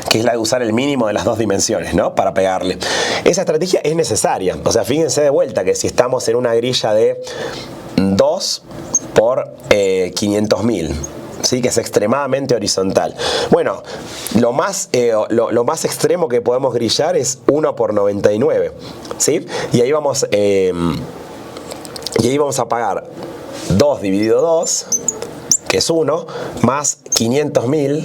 que es la de usar el mínimo de las dos dimensiones, ¿no? Para pegarle. Esa estrategia es necesaria. O sea, fíjense de vuelta que si estamos en una grilla de 2 por 500.000, ¿sí? Que es extremadamente horizontal. Bueno, lo más extremo que podemos grillar es 1 por 99, ¿sí? Y ahí vamos a pagar 2 dividido 2, que es 1, más 500.000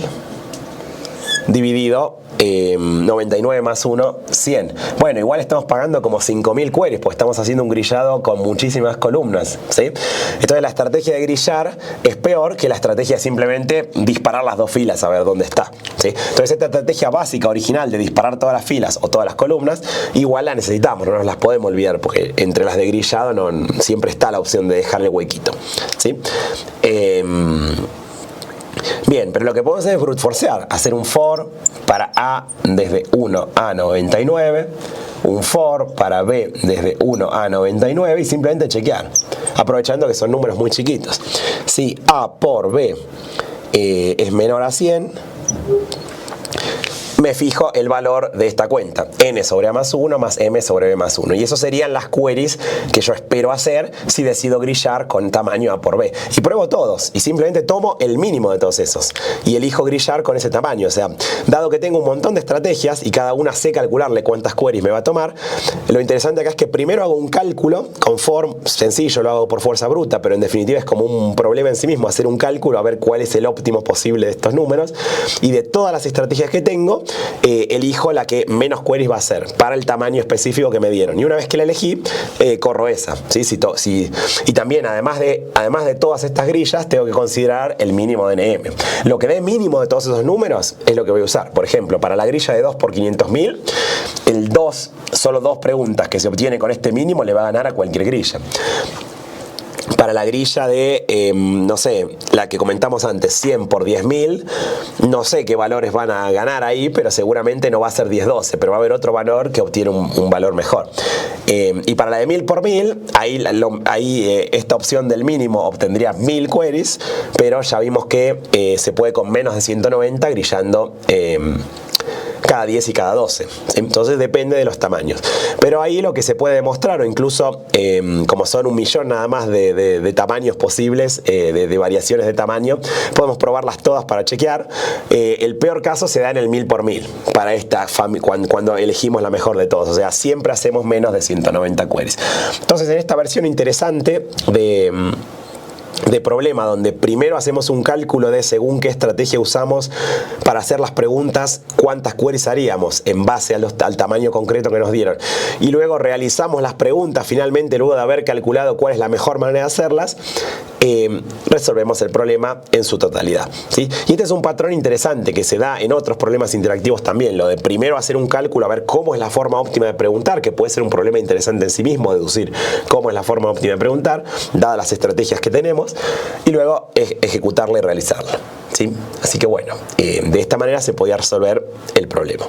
dividido 99 más 1, 100. Bueno, igual estamos pagando como 5.000 queries, pues estamos haciendo un grillado con muchísimas columnas, ¿sí? Entonces la estrategia de grillar es peor que la estrategia de simplemente disparar las dos filas a ver dónde está, ¿sí? Entonces esta estrategia básica, original, de disparar todas las filas o todas las columnas, igual la necesitamos, no nos las podemos olvidar, porque entre las de grillado siempre está la opción de dejarle huequito, ¿sí? Bien, pero lo que podemos hacer es brute forcear, hacer un for para A desde 1 a 99, un for para B desde 1 a 99 y simplemente chequear, aprovechando que son números muy chiquitos. Si A por B es menor a 100, me fijo el valor de esta cuenta, n sobre a más 1 más m sobre b más 1. Y eso serían las queries que yo espero hacer si decido grillar con tamaño a por b. Y pruebo todos, y simplemente tomo el mínimo de todos esos. Y elijo grillar con ese tamaño. O sea, dado que tengo un montón de estrategias y cada una sé calcularle cuántas queries me va a tomar, lo interesante acá es que primero hago un cálculo con for sencillo, lo hago por fuerza bruta, pero en definitiva es como un problema en sí mismo, hacer un cálculo a ver cuál es el óptimo posible de estos números. Y de todas las estrategias que tengo, elijo la que menos queries va a ser para el tamaño específico que me dieron, y una vez que la elegí corro esa, ¿sí? Y también además de todas estas grillas tengo que considerar el mínimo de NM. Lo que dé mínimo de todos esos números es lo que voy a usar. Por ejemplo, para la grilla de 2 por 500.000, el 2, solo 2 preguntas que se obtiene con este mínimo le va a ganar a cualquier grilla. Para la grilla de, no sé, la que comentamos antes, 100 por 10.000, no sé qué valores van a ganar ahí, pero seguramente no va a ser 10-12, pero va a haber otro valor que obtiene un valor mejor. Y para la de 1000 por 1000, ahí esta opción del mínimo obtendría 1000 queries, pero ya vimos que se puede con menos de 190 grillando cada 10 y cada 12. Entonces depende de los tamaños. Pero ahí lo que se puede demostrar, o incluso como son 1.000.000 nada más de tamaños posibles, de variaciones de tamaño, podemos probarlas todas para chequear. El peor caso se da en el 1000 por 1000, para esta cuando elegimos la mejor de todos. O sea, siempre hacemos menos de 190 queries. Entonces en esta versión interesante de problema, donde primero hacemos un cálculo de según qué estrategia usamos para hacer las preguntas, cuántas queries haríamos en base al tamaño concreto que nos dieron, y luego realizamos las preguntas finalmente luego de haber calculado cuál es la mejor manera de hacerlas, resolvemos el problema en su totalidad, ¿sí? Y este es un patrón interesante que se da en otros problemas interactivos también, lo de primero hacer un cálculo a ver cómo es la forma óptima de preguntar, que puede ser un problema interesante en sí mismo, deducir cómo es la forma óptima de preguntar, dadas las estrategias que tenemos, y luego ejecutarla y realizarla, ¿sí? Así que bueno, de esta manera se podía resolver el problema.